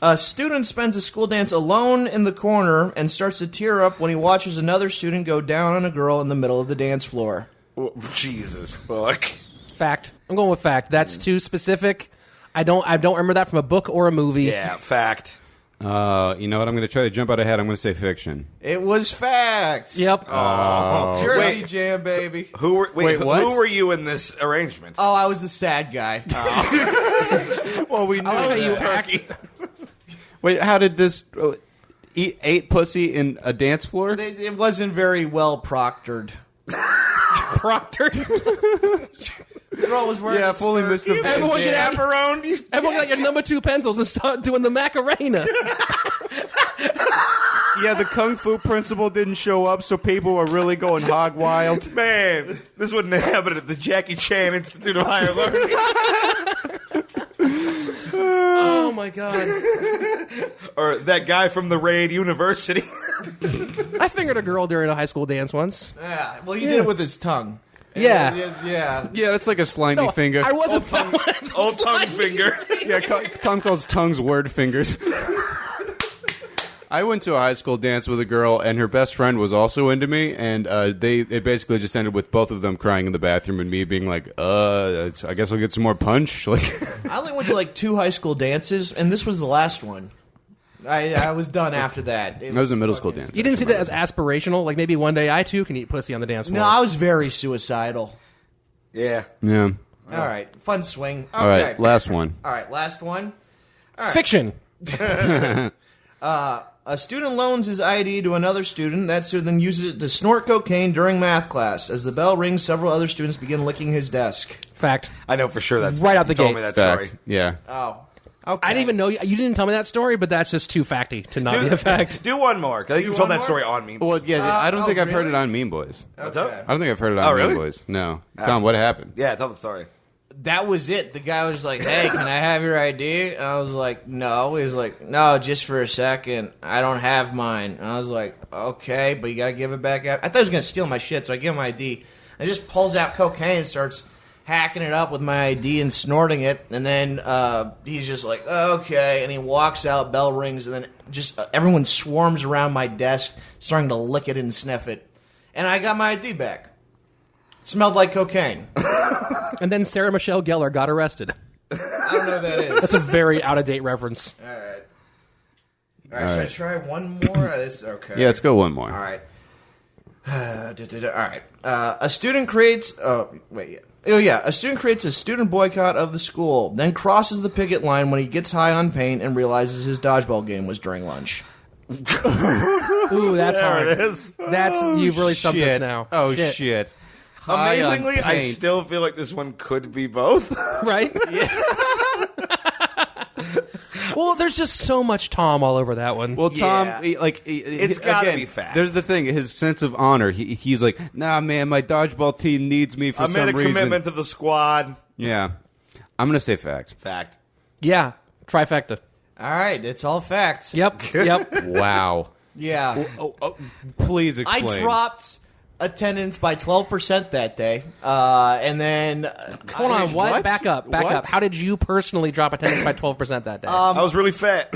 A student spends a school dance alone in the corner and starts to tear up when he watches another student go down on a girl in the middle of the dance floor. Jesus fuck. Fact. I'm going with fact. That's too specific. I don't remember that from a book or a movie. Yeah, fact. You know what? I'm going to try to jump out ahead. I'm going to say fiction. It was fact. Yep. Jersey Wait. Jam, baby. Who were Wait, what? Who were you in this arrangement? Oh, I was the sad guy. Well, we knew I love how you that. act. Wait, how did this... ate pussy in a dance floor? It wasn't very well proctored. Proctor. The girl was wearing a fully skirt. missed the... Everyone get out. Chaperone? Everyone get out your number 2 pencils and start doing the Macarena. Yeah, the kung fu principal didn't show up, so people were really going hog wild. Man, this wouldn't have happened at the Jackie Chan Institute of Higher Learning. Oh my god. Or that guy from the Raid University. I fingered a girl during a high school dance once. Yeah, well, he did it with his tongue. Yeah. Yeah. Yeah, that's like a slimy No, finger. I wasn't Old tongue finger. Yeah, Tom calls tongues word fingers. I went to a high school dance with a girl, and her best friend was also into me, and it basically just ended with both of them crying in the bathroom and me being like, I guess I'll get some more punch. Like, I only went to like 2 high school dances, and this was the last one. I was done after that. that was a middle school dance. You didn't see that as aspirational? Like maybe one day I too can eat pussy on the dance floor. No, I was very suicidal. Yeah. Yeah. All right, fun swing. Okay. All right, last one. All right, last one. Fiction. A student loans his ID to another student. That student then uses it to snort cocaine during math class. As the bell rings, several other students begin licking his desk. Fact. I know for sure that's Right out the you told gate. me that Fact. story. Yeah. Oh, okay. I didn't even know you didn't tell me that story, but that's just too facty to not be a fact. Do one more. 'Cause I think you Do told one that more? story on me. Well, yeah, I don't think I've heard really? it on Mean Boys. What's up? Okay. I don't think I've heard it on Oh, Mean really? Boys. No. Tom, what happened? Yeah, tell the story. That was it. The guy was like, "Hey, can I have your ID?" And I was like, "No." He was like, "No, just for a second. I don't have mine." And I was like, "Okay, but you gotta give it back out." I thought he was gonna steal my shit, so I give him my ID. And he just pulls out cocaine and starts hacking it up with my ID and snorting it. And then he's just like, "Okay," and he walks out. Bell rings, and then just everyone swarms around my desk, starting to lick it and sniff it. And I got my ID back. It smelled like cocaine. And then Sarah Michelle Gellar got arrested. I don't know what that is. That's a very out of date reference. All right, should I try one more? This okay. Yeah, let's go one more. All right. All right. A student creates. Oh yeah. A student creates a student boycott of the school, then crosses the picket line when he gets high on paint and realizes his dodgeball game was during lunch. Ooh, that's hard. There it is. That's you've really stumped us now. Oh, shit. Amazingly, I paint. still feel like this one could be both. Right? Well, there's just so much Tom all over that one. Well, Tom, Yeah. It's gotta again, be fact. There's the thing, his sense of honor. He's like, nah, man, my dodgeball team needs me for I some made a reason. commitment to the squad. Yeah, I'm gonna say fact. Fact. Yeah, trifecta. All right, it's all facts. Yep, yep. Wow. Yeah. Please I explain. dropped attendance by 12% that day, and then Hold on, what? Back up. What? How did you personally drop attendance by 12% that day? I was really fat.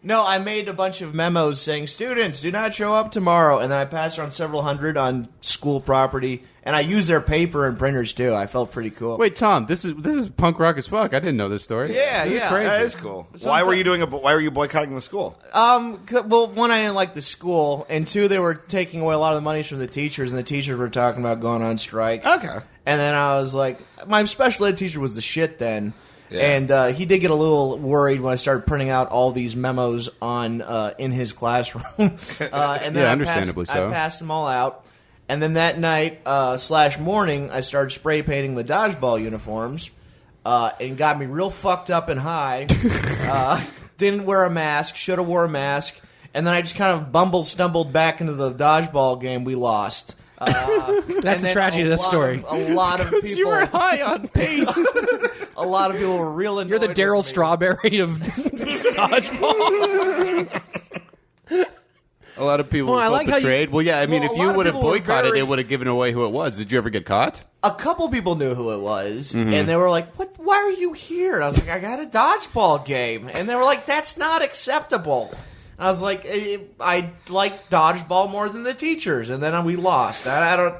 no, I made a bunch of memos saying students do not show up tomorrow, and then I passed around several hundred on school property, and I used their paper and printers too. I felt pretty cool. Wait, Tom, this is punk rock as fuck. I didn't know this story. Yeah, This is yeah. crazy. That is cool. Why were you boycotting the school? Well, one, I didn't like the school, and two, they were taking away a lot of the money from the teachers, and the teachers were talking about going on strike. Okay. And then I was like, my special ed teacher was the shit then. Yeah. And he did get a little worried when I started printing out all these memos on in his classroom. And then Yeah, understandably so. I passed them all out. And then that night / morning, I started spray painting the dodgeball uniforms, and got me real fucked up and high. Didn't wear a mask, should have wore a mask, and then I just kind of stumbled back into the dodgeball game. We lost. That's the tragedy of this story. A lot of people. You were high on paint. A lot of people were real annoyed. You're the with Daryl me. Strawberry of dodgeball. A lot of people Well, I felt like how you- betrayed. Well, yeah, I mean, Well, if a you lot of would have people were boycotted, very- it would have given away who it was. Did you ever get caught? A couple people knew who it was, Mm-hmm. and they were like, "What? Why are you here?" And I was like, "I got a dodgeball game," and they were like, "That's not acceptable." And I was like, "I like dodgeball more than the teachers," and then we lost. I don't.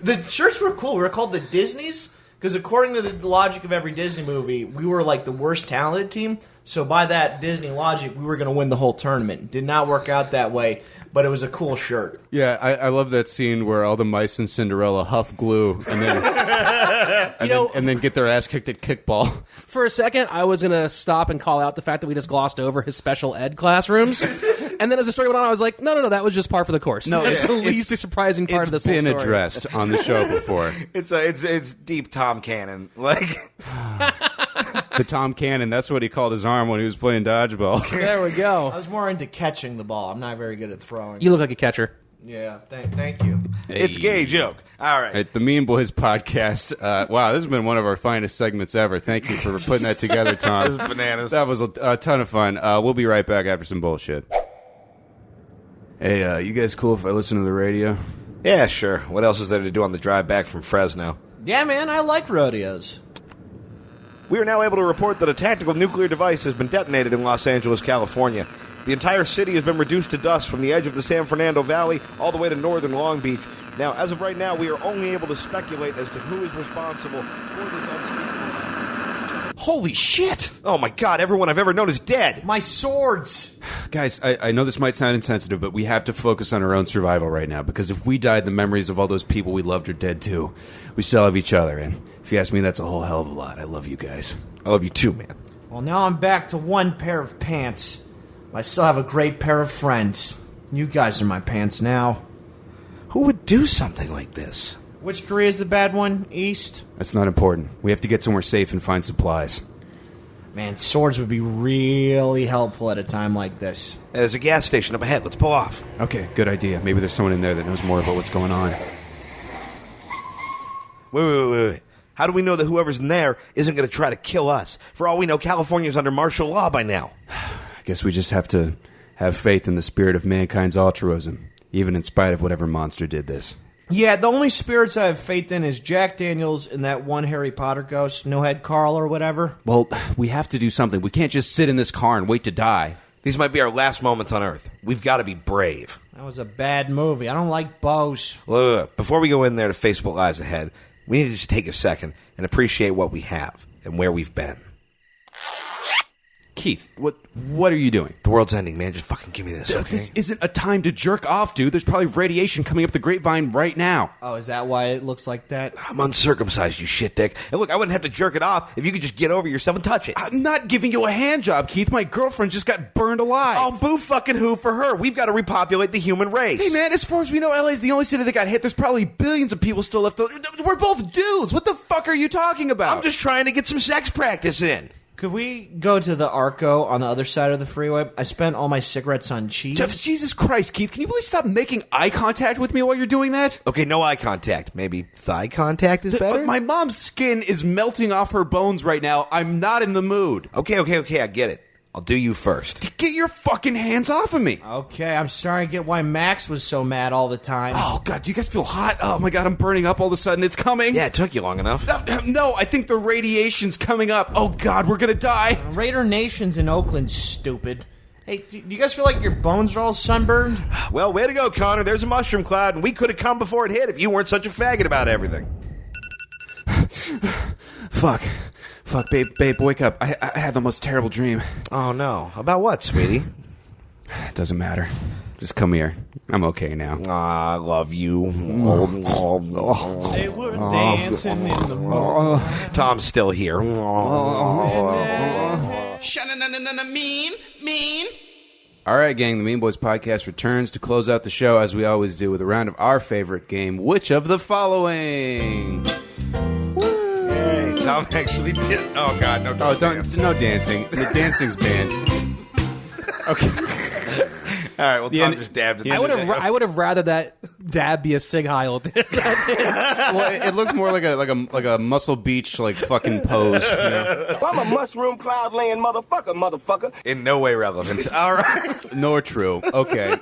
The shirts were cool. We were called the Disneys because, according to the logic of every Disney movie, we were like the worst talented team. So by that Disney logic, we were going to win the whole tournament. Did not work out that way, but it was a cool shirt. Yeah, I love that scene where all the mice in Cinderella huff glue and then and then get their ass kicked at kickball. For a second, I was going to stop and call out the fact that we just glossed over his special ed classrooms. And then as the story went on, I was like, no, that was just par for the course. No, That's the it's- least surprising part of this It's whole been story. addressed on the show before. It's deep Tom Cannon. Like The Tom Cannon, that's what he called his arm when he was playing dodgeball. There we I go. was more into catching the ball. I'm not very good at throwing. You look like a catcher. Yeah, thank you. it's a gay joke. All right. At the Mean Boys podcast. Wow, this has been one of our finest segments ever. Thank you for putting that together, Tom. This is bananas. That was a ton of fun. We'll be right back after some bullshit. Hey, you guys cool if I listen to the radio? Yeah, sure. What else is there to do on the drive back from Fresno? Yeah, man, I like rodeos. We are now able to report that a tactical nuclear device has been detonated in Los Angeles, California. The entire city has been reduced to dust from the edge of the San Fernando Valley all the way to northern Long Beach. Now, as of right now, we are only able to speculate as to who is responsible for this unspeakable... Holy shit! Oh my god, everyone I've ever known is dead! My swords! Guys, I know this might sound insensitive, but we have to focus on our own survival right now, because if we died, the memories of all those people we loved are dead too. We still have each other, and if you ask me, that's a whole hell of a lot. I love you guys. I love you too, man. Well, now I'm back to one pair of pants. I still have a great pair of friends. You guys are my pants now. Who would do something like this? Which Korea's the bad one? East? That's not important. We have to get somewhere safe and find supplies. Man, swords would be really helpful at a time like this. There's a gas station up ahead. Let's pull off. Okay, good idea. Maybe there's someone in there that knows more about what's going on. Wait. How do we know that whoever's in there isn't going to try to kill us? For all we know, California's under martial law by now. I guess we just have to have faith in the spirit of mankind's altruism, even in spite of whatever monster did this. Yeah, the only spirits I have faith in is Jack Daniels and that one Harry Potter ghost, No Head Carl or whatever. Well, we have to do something. We can't just sit in this car and wait to die. These might be our last moments on Earth. We've got to be brave. That was a bad movie. I don't like bows. Look, before we go in there to face what lies ahead, we need to just take a second and appreciate what we have and where we've been. Keith, what are you doing? The world's ending, man. Just fucking give me this, okay? This isn't a time to jerk off, dude. There's probably radiation coming up the grapevine right now. Oh, is that why it looks like that? I'm uncircumcised, you shit dick. And look, I wouldn't have to jerk it off if you could just get over yourself and touch it. I'm not giving you a hand job, Keith. My girlfriend just got burned alive. Oh, boo fucking who for her? We've got to repopulate the human race. Hey, man, as far as we know, LA's the only city that got hit. There's probably billions of people still left. We're both dudes. What the fuck are you talking about? I'm just trying to get some sex practice in. Could we go to the Arco on the other side of the freeway? I spent all my cigarettes on cheese. Jesus Christ, Keith, can you please stop making eye contact with me while you're doing that? Okay, no eye contact. Maybe thigh contact is better? But my mom's skin is melting off her bones right now. I'm not in the mood. Okay, I get it. I'll do you first. Get your fucking hands off of me. Okay, I'm sorry. I get why Max was so mad all the time. Oh, God, do you guys feel hot? Oh, my God, I'm burning up all of a sudden. It's coming. Yeah, it took you long enough. No, I think the radiation's coming up. Oh, God, we're going to die. Raider Nation's in Oakland, stupid. Hey, do you guys feel like your bones are all sunburned? Well, way to go, Connor. There's a mushroom cloud, and we could have come before it hit if you weren't such a faggot about everything. Fuck, babe, wake up. I had the most terrible dream. Oh, no. About what, sweetie? It doesn't matter. Just come here. I'm okay now. I love you. They were dancing in the moon. Tom's still here. Mean. All right, gang, the Mean Boys podcast returns to close out the show, as we always do, with a round of our favorite game, Which of the Following? Hey, Tom actually did. Oh, God, no, Oh, no dancing. The dancing's banned. Okay. All right, well, Tom just dabbed it. I would have rather that dab be a sig heil than that. Well, it looked more like a Muscle Beach fucking pose. You know? I'm a mushroom cloud laying motherfucker. In no way relevant. All right. Nor true. Okay.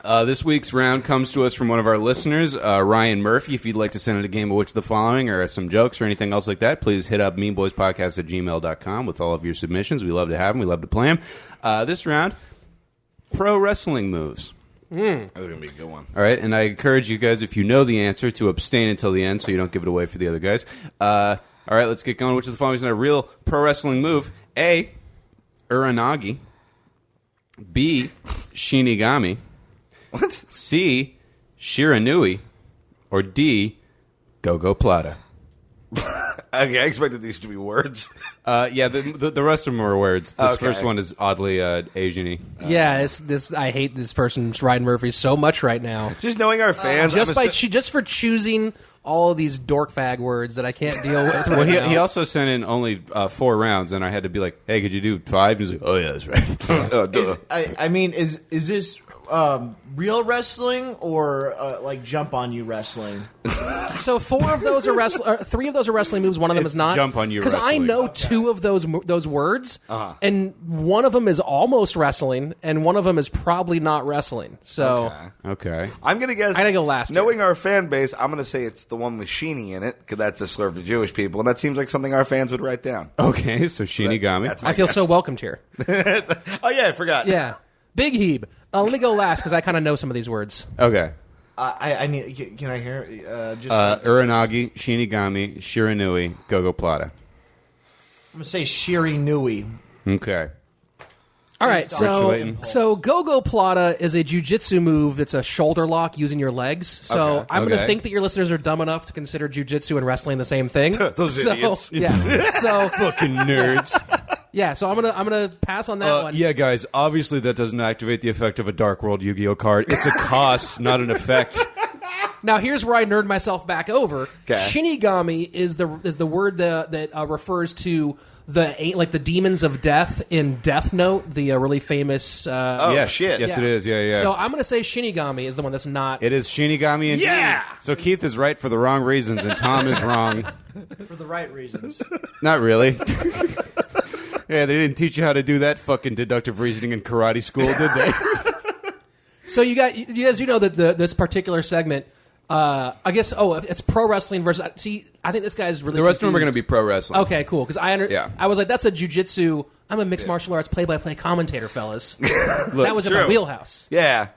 This week's round comes to us from one of our listeners, Ryan Murphy. If you'd like to send in a game of Which of the Following or some jokes or anything else like that, please hit up meanboyspodcast@gmail.com with all of your submissions. We love to have them. We love to play them. This round, pro wrestling moves. That was going to be a good one. All right, and I encourage you guys, if you know the answer, to abstain until the end so you don't give it away for the other guys. All right, let's get going. Which of the following is not a real pro wrestling move? A, Uranagi. B, Shinigami. What? C, Shiranui. Or D, Go-Go Plata. Okay, I expected these to be words. Yeah, the rest of them are words. This first one is oddly Asian-y. Yeah, this I hate this person's Ryan Murphy so much right now. Just knowing our fans. Just for choosing all of these dork fag words that I can't deal with. Well, he also sent in only 4 rounds, and I had to be like, "Hey, could you do 5?" And he's like, "Oh yeah, that's right." Is this real wrestling or like jump on you wrestling? So 4 of those are 3 of those are wrestling moves. One of them is not. Jump on you because I wrestling. know 2 of those words, and one of them is almost wrestling, and one of them is probably not wrestling. So Okay. I'm going to guess. I gotta go last Knowing here. our fan base, I'm going to say it's the one with Sheeny in it, because that's a slur for Jewish people, and that seems like something our fans would write down. Okay, so Shinigami. That's my I feel guess. so welcomed here. Oh, yeah, I forgot. Yeah, Big Heeb. Let me go last because I kind of know some of these words. Okay. I need. Can I hear? Uranagi, Shinigami, Shiranui, Go-Go Plata. I'm gonna say Shiri Nui. Okay. All right, Slaton. so Go-Go Plata is a jiu-jitsu move that's a shoulder lock using your legs. So I'm going to think that your listeners are dumb enough to consider jiu-jitsu and wrestling the same thing. Those idiots. Yeah. So Fucking nerds. yeah, so I'm gonna pass on that one. Yeah, guys, obviously that doesn't activate the effect of a Dark World Yu-Gi-Oh card. It's a cost, not an effect. Now here's where I nerd myself back over. Okay. Shinigami is the word that refers to the demons of death in Death Note, the really famous. Yes, shit. Yes, it is. Yeah. So I'm gonna say Shinigami is the one that's not. It is Shinigami indeed. Yeah! So Keith is right for the wrong reasons, and Tom is wrong. For the right reasons. Not really. Yeah, they didn't teach you how to do that fucking deductive reasoning in karate school, did they? So you guys do know that this particular segment. I guess. Oh, it's pro wrestling versus. See, I think this guy's really. The rest of them are going to confused. be pro wrestling. Okay, cool. Because I was like, that's a jiu-jitsu. I'm a mixed martial arts play-by-play commentator, fellas. That was in my true. wheelhouse. Yeah.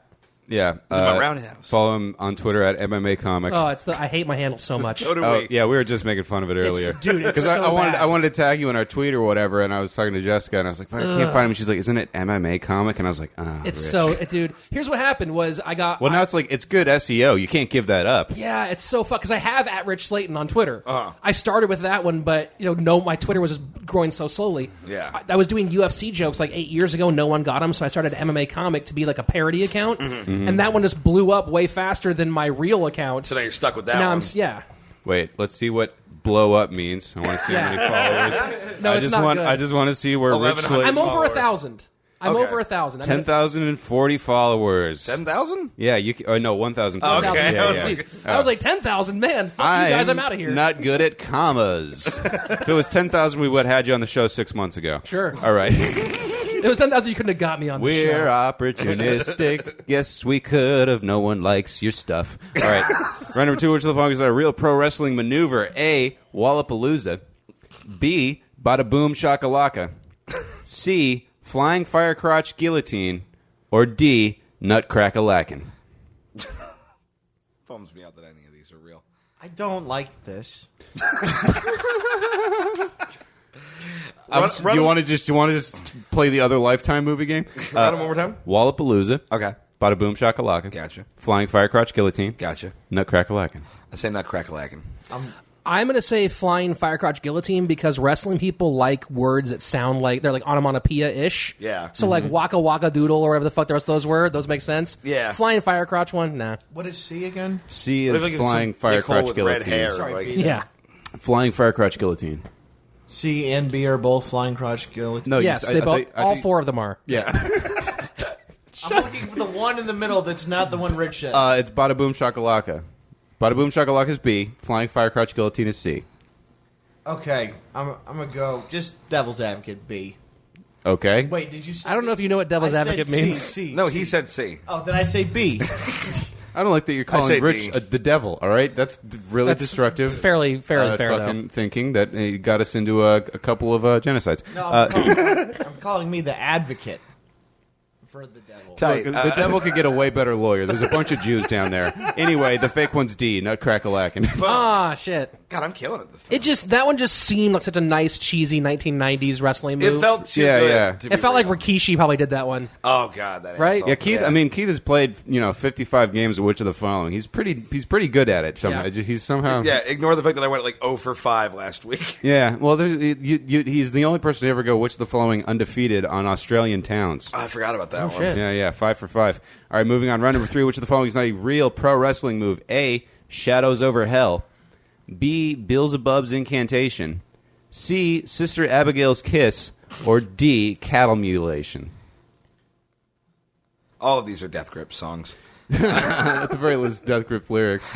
Yeah. my roundhouse. Follow him on Twitter at MMA Comic. Oh, I hate my handle so much. So do Oh, we. yeah, we were just making fun of it earlier. Dude, it's Because so bad. I wanted to tag you in our tweet or whatever, and I was talking to Jessica, and I was like, I can't find him. And she's like, isn't it MMA Comic? And I was like, It's Rich. so, dude. Here's what happened was I got. Well, now it's like, it's good SEO. You can't give that up. Yeah, it's so fun because I have at Rich Slaton on Twitter. I started with that one, but my Twitter was just growing so slowly. Yeah. I was doing UFC jokes like 8 years ago. No one got them, so I started MMA Comic to be like a parody account, and that one just blew up way faster than my real account. So now you're stuck with that now one. yeah. Wait, let's see what blow up means. I want to see how many followers. No, it's not good. I just want to see where Rich 1100. Slaton. I'm over followers. 1,000. I'm Okay. over 1,000. 10,040 followers. 10,000? Yeah, no, 1,000. Oh, okay. Yeah, I was yeah. like- I was like 10,000. Man, fuck you guys. I'm out of here. Not good at commas. If it was 10,000, we would have had you on the show 6 months ago. Sure. All right. It was 10,000. You couldn't have got me on the We're show. opportunistic. Yes, we could have. No one likes your stuff. All right. Round number 2, which of the following is a real pro wrestling maneuver? A, Wallapalooza. B, Bada Boom Shakalaka. C, Flying Fire Crotch Guillotine. Or D, Nutcrack-a-lackin'. Bums me out that any of these are real. I don't like this. Do you want to just play the other Lifetime movie game? Run them one more time? Wallapalooza. Okay. Bada Boom Shakalaka. Gotcha. Flying Fire Crotch Guillotine. Gotcha. Nutcrack-a-lackin'. I say Nutcrack-a-lackin'. I'm going to say flying firecrotch guillotine because wrestling people like words that sound like they're like onomatopoeia-ish. Yeah. So like waka waka doodle or whatever the fuck the rest of those were. Those make sense. Yeah. Flying firecrotch one, nah. What is C again? C is Looks like it's Flying some Fire dickhole Crotch with red Guillotine. hair. Sorry, like- B. Yeah. Flying Fire Crotch Guillotine. C and B are both flying crotch guillotine. No, Yes, they both. All 4 of them are. Yeah. I'm looking for the one in the middle that's not the one Rich said. It's Bada Boom Shakalaka. Bada Boom Shakalaka is B. Flying Fire Crotch Guillotine is C. Okay, I'm gonna go just devil's advocate B. Okay. Wait, did you say I don't know if you know what devil's I said advocate C, means. C, No, C. he said C. Oh, then I say B. I don't like that you're say calling Rich D. the devil, all right? That's really That's destructive. fairly fair, fucking thinking that got us into a couple of genocides. No, I'm calling me the advocate for the devil. Tight. Look, the devil could get a way better lawyer. There's a bunch of Jews down there. Anyway, the fake one's D, Nutcrack-a-lackin'. Ah, shit. God, I'm killing it this time. That one just seemed like such a nice, cheesy 1990s wrestling move. It felt too Yeah, good. yeah. to be It felt like real. Rikishi probably did that one. Oh God, that Right? asshole. Yeah, Keith. I mean, Keith has played 55 games of which of the following. He's pretty good at it. Somehow. Yeah. He's somehow. Yeah, ignore the fact that I went like 0 for 5 last week. Yeah, well, he's the only person to ever go which of the following undefeated on Australian towns. I forgot about that one. shit. Yeah, 5 for 5. All right, moving on. Round number 3. Which of the following is not a real pro wrestling move? A. Shadows over Hell. B. Beelzebub's Incantation. C. Sister Abigail's Kiss. Or D. Cattle Mutilation. All of these are Death Grip songs. At the very least, Death Grip lyrics.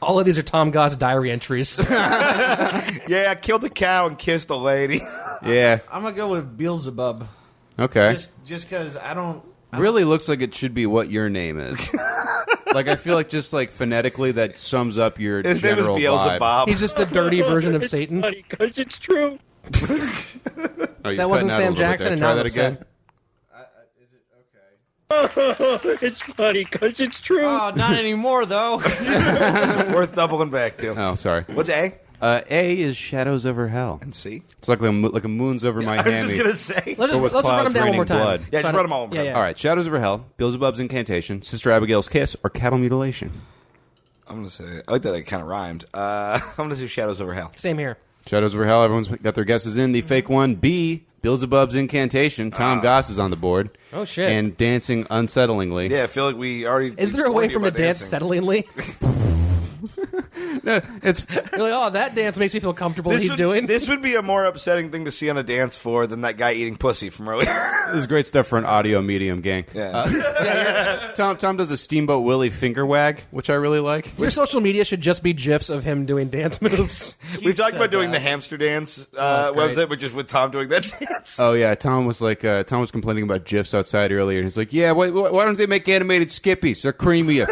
All of these are Tom Goss diary entries. Yeah, I killed a cow and kissed a lady. Yeah. I'm gonna go with Beelzebub. Okay. Just because I don't. Really looks like it should be what your name is. Like, I feel like just like phonetically that sums up your His name is general vibe. Beelzebub. He's just the dirty version of Satan. Because it's true. Oh, you're That wasn't cutting out a Sam little bit Jackson, there. and Try now that I'm again. upset. It's funny because it's true. Oh, not anymore though. Worth doubling back to. Oh, sorry. What's A? A is Shadows Over Hell. And C? It's like a moon's over my I was just hammy. gonna say. Let's just with run clouds them down one more raining time. blood. Yeah, just run them all one more time. All right, Shadows Over Hell, Beelzebub's Incantation, Sister Abigail's Kiss, or Cattle Mutilation. I'm gonna say. I like that it kind of rhymed. I'm gonna say Shadows Over Hell. Same here. Shadows Over Hell, everyone's got their guesses in. The fake one, B, Beelzebub's Incantation. Tom Goss is on the board. Oh, shit. And dancing unsettlingly. Yeah, I feel like we already. Is there a way warned you for him to about dance dancing. settlingly? No, it's You're like, oh, that dance makes me feel comfortable. This He's would, doing. This would be a more upsetting thing to see on a dance floor than that guy eating pussy from earlier. This is great stuff for an audio medium, gang. Yeah. Tom does a Steamboat Willie finger wag, which I really like. Your social media should just be GIFs of him doing dance moves. We've talked about said doing that. the hamster dance that's great. website, but just with Tom doing that dance. Oh yeah, Tom was complaining about GIFs outside earlier, and he's like, "Yeah, why don't they make animated Skippies? They're creamier."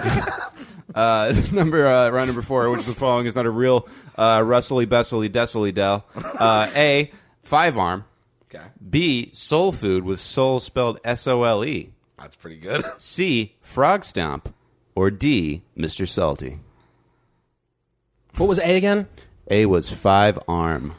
Round number 4, which is the following is not a real Russell-y, Bessel-y, Dessel-y Dell. A, 5-arm. Okay, B, soul food with soul spelled S-O-L-E. that's pretty good. C, frog stomp. Or D, Mr. Salty. What was A again? A was 5-arm.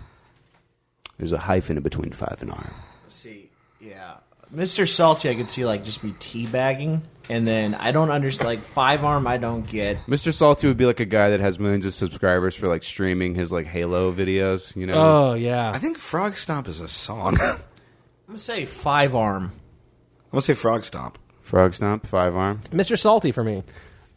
There's a hyphen in between 5 and arm. See, yeah, Mr. Salty, I could see like just be teabagging, and then I don't understand like 5-arm. I don't get. Mr. Salty would be like a guy that has millions of subscribers for like streaming his like Halo videos, you know? Oh, I yeah. think Frog Stomp is a song. I'm I'm gonna say 5-arm. gonna say Frog Stomp. Frog stomp, 5-arm. Mr. Salty for me.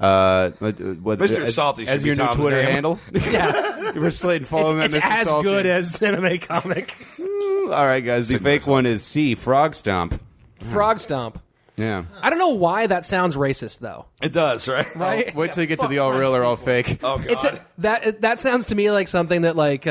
Mr. Salty as should be your new Tom's Twitter name. handle. Yeah. We're Slaton. Follow him at It's Mr. as Salty. good as MMA comic. All right, guys. The fake one is C. Frog Stomp. Frog Stomp. Yeah. I don't know why that sounds racist, though. It does, right? Right? Wait till you get to the all real or all fake. Oh, God. It's that sounds to me like something that like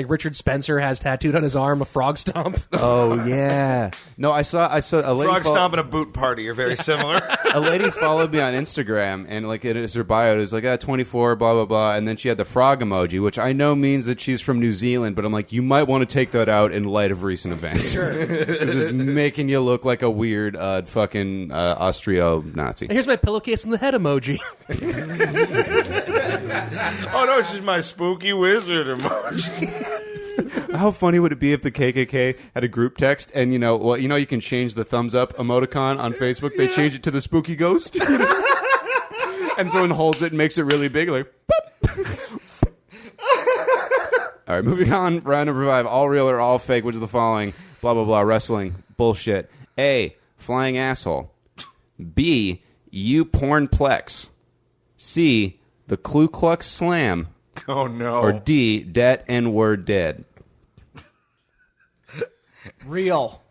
Richard Spencer has tattooed on his arm, a frog stomp. Oh yeah. No, I saw a lady Frog Stomp and a boot party are very similar. a lady followed me on Instagram, and like it is her bio. It was like 24, blah blah blah, and then she had the frog emoji, which I know means that she's from New Zealand, but I'm like, you might want to take that out in light of recent events. Sure, it's making you look like a weird fucking Austro-Nazi. Here's my pillowcase in the head emoji. Oh no, she's my spooky wizard emoji. How funny would it be if the KKK had a group text, and you can change the thumbs up emoticon on Facebook. They change it to the spooky ghost, and someone holds it and makes it really big, like. Boop. All right, moving on. Round number 5. All real or all fake? Which of the following? Blah blah blah. Wrestling bullshit. A. Flying asshole. B. You pornplex. C. The Ku Klux Slam. Oh no. Or D. Dat N-word dead. Real.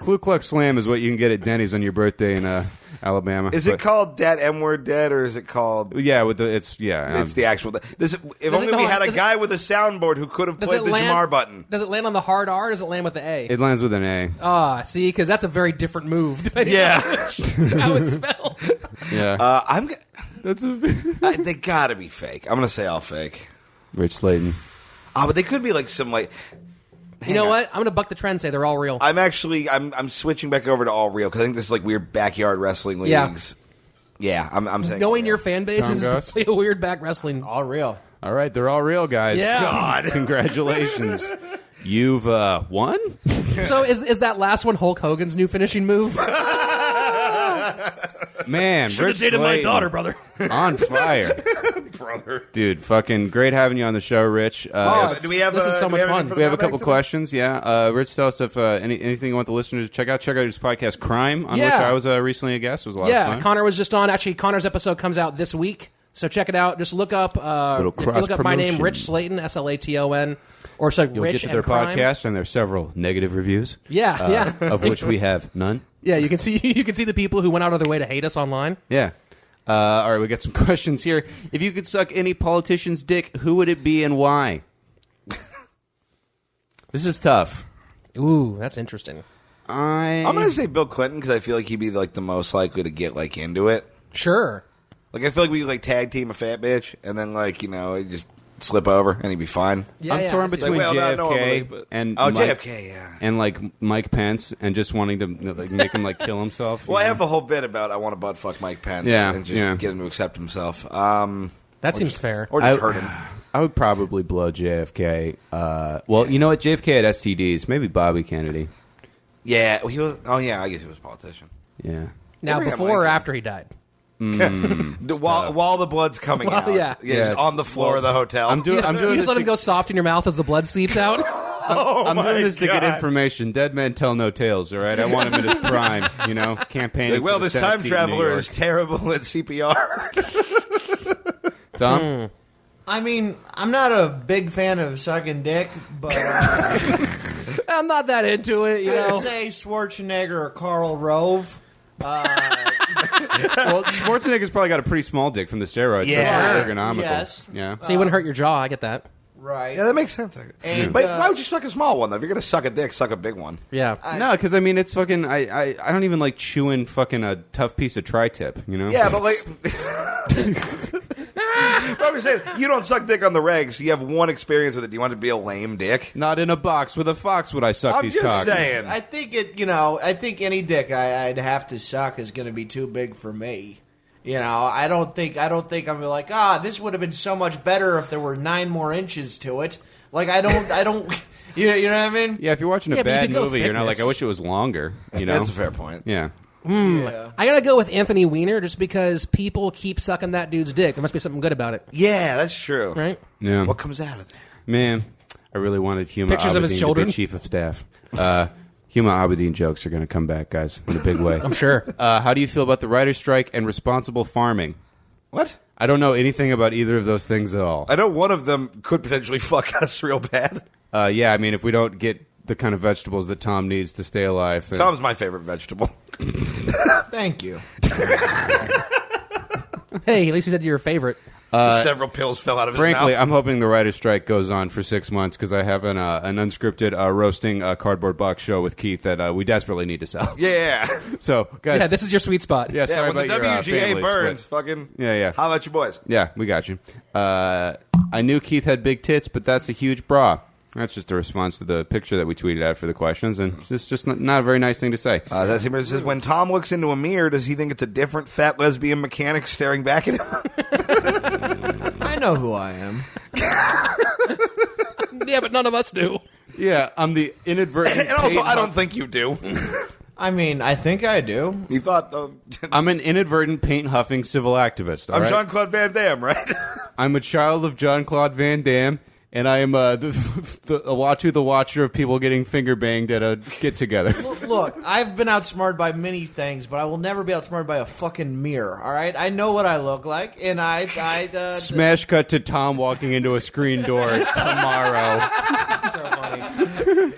Ku Klux Slam is what you can get at Denny's on your birthday in Alabama. Is it called Dat M-word dead, or is it called? Yeah, it's the actual. If only we had a guy with a soundboard who could have played the Jamar button. Does it land on the hard R or does it land with the A? It lands with an A. Ah, see, because that's a very different move, depending Yeah. on how it's spelled. Yeah. That's they gotta be fake. I'm gonna say all fake. Rich Slaton. But they could be like some like. You know what? I'm going to buck the trend and say they're all real. I'm switching back over to all real because I think this is like weird backyard wrestling leagues. Yeah, I'm saying. Knowing real. your fan base is to Goss? play a weird back wrestling. All real. All right, they're all real, guys. Yeah. God. Congratulations. You've won? So is that last one Hulk Hogan's new finishing move? Man, Should have Rich dated my Slaton, daughter, brother. on fire. Brother. Dude, fucking great having you on the show, Rich. Do we have? This is so do we much have anything fun. for the We have a mailbag couple today? questions, yeah. Rich, tell us if anything you want the listeners to check out. Check out his podcast, Crime, on Yeah. which I was recently a guest. It was a lot of Yeah, fun. Connor was just on. Actually, Connor's episode comes out this week, so check it out. Just look up, if you look up my name, cross-promotion. Rich Slaton, Slaton, or it's like You'll Rich get to their and Crime. podcast, and there are several negative reviews. Yeah, yeah. Of which we have none. Yeah, you can see the people who went out of their way to hate us online. Yeah. All right, we got some questions here. If you could suck any politician's dick, who would it be and why? This is tough. Ooh, that's interesting. I'm gonna say Bill Clinton because I feel like he'd be like the most likely to get like into it. Sure. Like I feel like we could like tag team a fat bitch and then like he'd just slip over and he'd be fine. Yeah, I'm torn between Like, well, not JFK normally, but- and Oh, Mike, JFK, yeah. and like Mike Pence, and just wanting to like make him like kill himself. Well, I you have know? a whole bit about I want to butt fuck Mike Pence Yeah, and just yeah. get him to accept himself. That seems fair. Or just hurt him. I would probably blow JFK. Well, you know what? JFK had STDs. Maybe Bobby Kennedy. Yeah, well, he was. Oh yeah, I guess he was a politician. Yeah. Now, Never had before or Mike. after he died? While the blood's coming Well, out, yeah. just on the floor of the hotel. I'm doing You this just let to, him go soft in your mouth as the blood seeps out? I'm doing this to get information. Dead men tell no tales. All right, I want him in his prime. Campaigning. Like, well, for the this Senate time seat in New traveler York. is terrible at CPR. Tom. I mean, I'm not a big fan of sucking dick, but I'm not that into it, you I'd know. say Schwarzenegger or Karl Rove. Well, Schwarzenegger's probably got a pretty small dick from the steroids. Yeah. So it's ergonomical. Yes. Yeah. So you wouldn't hurt your jaw, I get that. Right. Yeah, that makes sense. And, But why would you suck a small one though? If you're gonna suck a dick, suck a big one. Yeah. No, because I mean, it's fucking. I don't even like chewing fucking a tough piece of tri-tip. Yeah, but like, but I'm just saying, you don't suck dick on the regs. You have one experience with it. Do you want it to be a lame dick? Not in a box with a fox would I suck I'm these just cocks. saying. I think I think any dick I'd have to suck is going to be too big for me. I don't think I'm like, this would have been so much better if there were 9 more inches to it. Like I don't, you know what I mean? Yeah, if you're watching a Yeah, but you bad could go movie, you're not like, I fitness. wish it was longer. That's a fair point. Yeah. Yeah. I gotta go with Anthony Weiner just because people keep sucking that dude's dick. There must be something good about it, Yeah, that's true. right? Yeah. What comes out of that? Man, I really wanted Huma Pictures of his Abedin children? to be chief of staff. Huma Abedin jokes are going to come back, guys, in a big way. I'm sure. How do you feel about the writer's strike and responsible farming? What? I don't know anything about either of those things at all. I know one of them could potentially fuck us real bad. Yeah, I mean, if we don't get the kind of vegetables that Tom needs to stay alive, then... Tom's my favorite vegetable. Thank you. Hey, at least you said you're your favorite. Several pills fell out of Frankly, his mouth. I'm hoping the writer's strike goes on for 6 months because I have an unscripted roasting cardboard box show with Keith that we desperately need to sell. Yeah. So, guys... Yeah, this is your sweet spot. Yeah, sorry when about the your WGA family burns, split. fucking... Yeah. How about you boys? Yeah, we got you. I knew Keith had big tits, but that's a huge bra. That's just a response to the picture that we tweeted out for the questions, and it's just not a very nice thing to say. That says, when Tom looks into a mirror, does he think it's a different fat lesbian mechanic staring back at him? I know who I am. Yeah, but none of us do. Yeah, I'm the inadvertent... And also, I don't think you do. I mean, I think I do. You thought, though... I'm an inadvertent paint-huffing civil activist, all I'm right? Jean-Claude Van Damme, right? I'm a child of Jean-Claude Van Damme, and I am the watcher of people getting finger-banged at a get-together. Look, I've been outsmarted by many things, but I will never be outsmarted by a fucking mirror, all right? I know what I look like, and I Smash cut to Tom walking into a screen door tomorrow. so funny.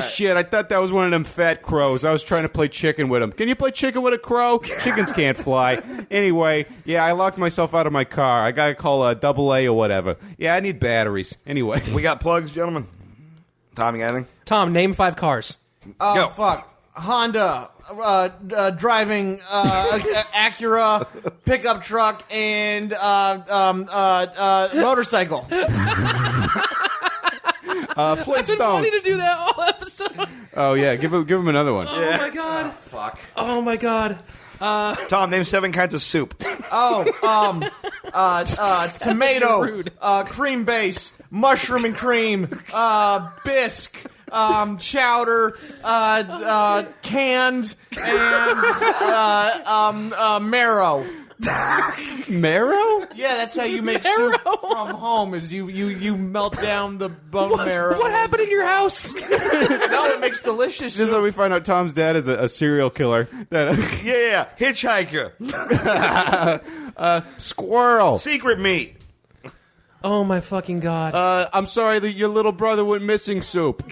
Shit, I thought that was one of them fat crows. I was trying to play chicken with him. Can you play chicken with a crow? Chickens can't fly. Anyway, yeah, I locked myself out of my car. I got to call a AA or whatever. Yeah, I need batteries. Anyway. We got plugs, gentlemen. Tom, you got anything? Tom, name 5 cars. Oh, Go. fuck. Honda, driving, Acura, pickup truck, and, motorcycle. I've been wanting to Flintstones. do that all episode. Oh, yeah, give him another one. Oh, my God. Fuck. Oh, my God. Tom, name 7 kinds of soup. Tomato, Rude. cream base, mushroom and cream, bisque, chowder, canned, and marrow. Marrow? Yeah, that's how you make soup from home. Is you melt down the bone marrow. What happened in your house? No, it makes delicious This is soup. how we find out Tom's dad is a serial killer. Yeah. Hitchhiker. Squirrel. Secret meat. Oh, my fucking God. I'm sorry that your little brother went missing soup.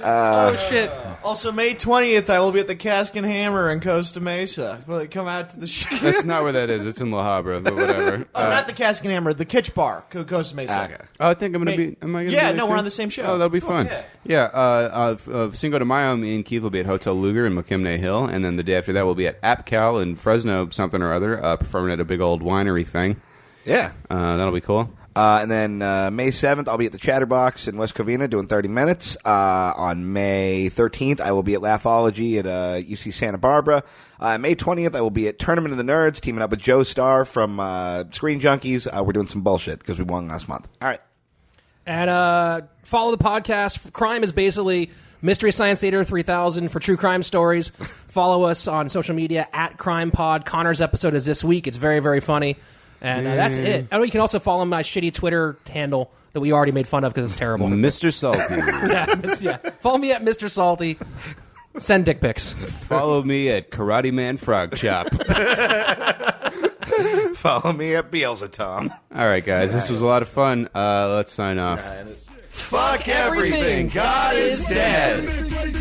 Oh, shit. Also, May 20th, I will be at the Cask and Hammer in Costa Mesa. Will it come out to the show? That's not where that is. It's in La Habra, but whatever. Oh, not the Cask and Hammer, the Kitsch Bar, Costa Mesa. Okay. Oh, I think I'm going to be... Am I gonna Yeah, be no, there we're too? on the same show. Oh, that'll be fun. yeah. Cinco de Mayo, me and Keith will be at Hotel Luger in McKimney Hill, and then the day after that we'll be at AppCal in Fresno, something or other, performing at a big old winery thing. Yeah. That'll be cool. And then May 7th, I'll be at the Chatterbox in West Covina doing 30 minutes. On May 13th, I will be at Laughology at UC Santa Barbara. May 20th, I will be at Tournament of the Nerds, teaming up with Joe Starr from Screen Junkies. We're doing some bullshit because we won last month. All right. And follow the podcast. Crime is basically Mystery Science Theater 3000 for true crime stories. Follow us on social media at Crime Pod. Connor's episode is this week. It's very, very funny. And that's it. Oh, you can also follow my shitty Twitter handle that we already made fun of because it's terrible. Mr. Salty. yeah. Follow me at Mr. Salty. Send dick pics. Follow me at Karate Man Frog Chop. Follow me at Beelzebub. All right, guys. This was a lot of fun. Let's sign off. Fuck everything. God is dead. Crazy.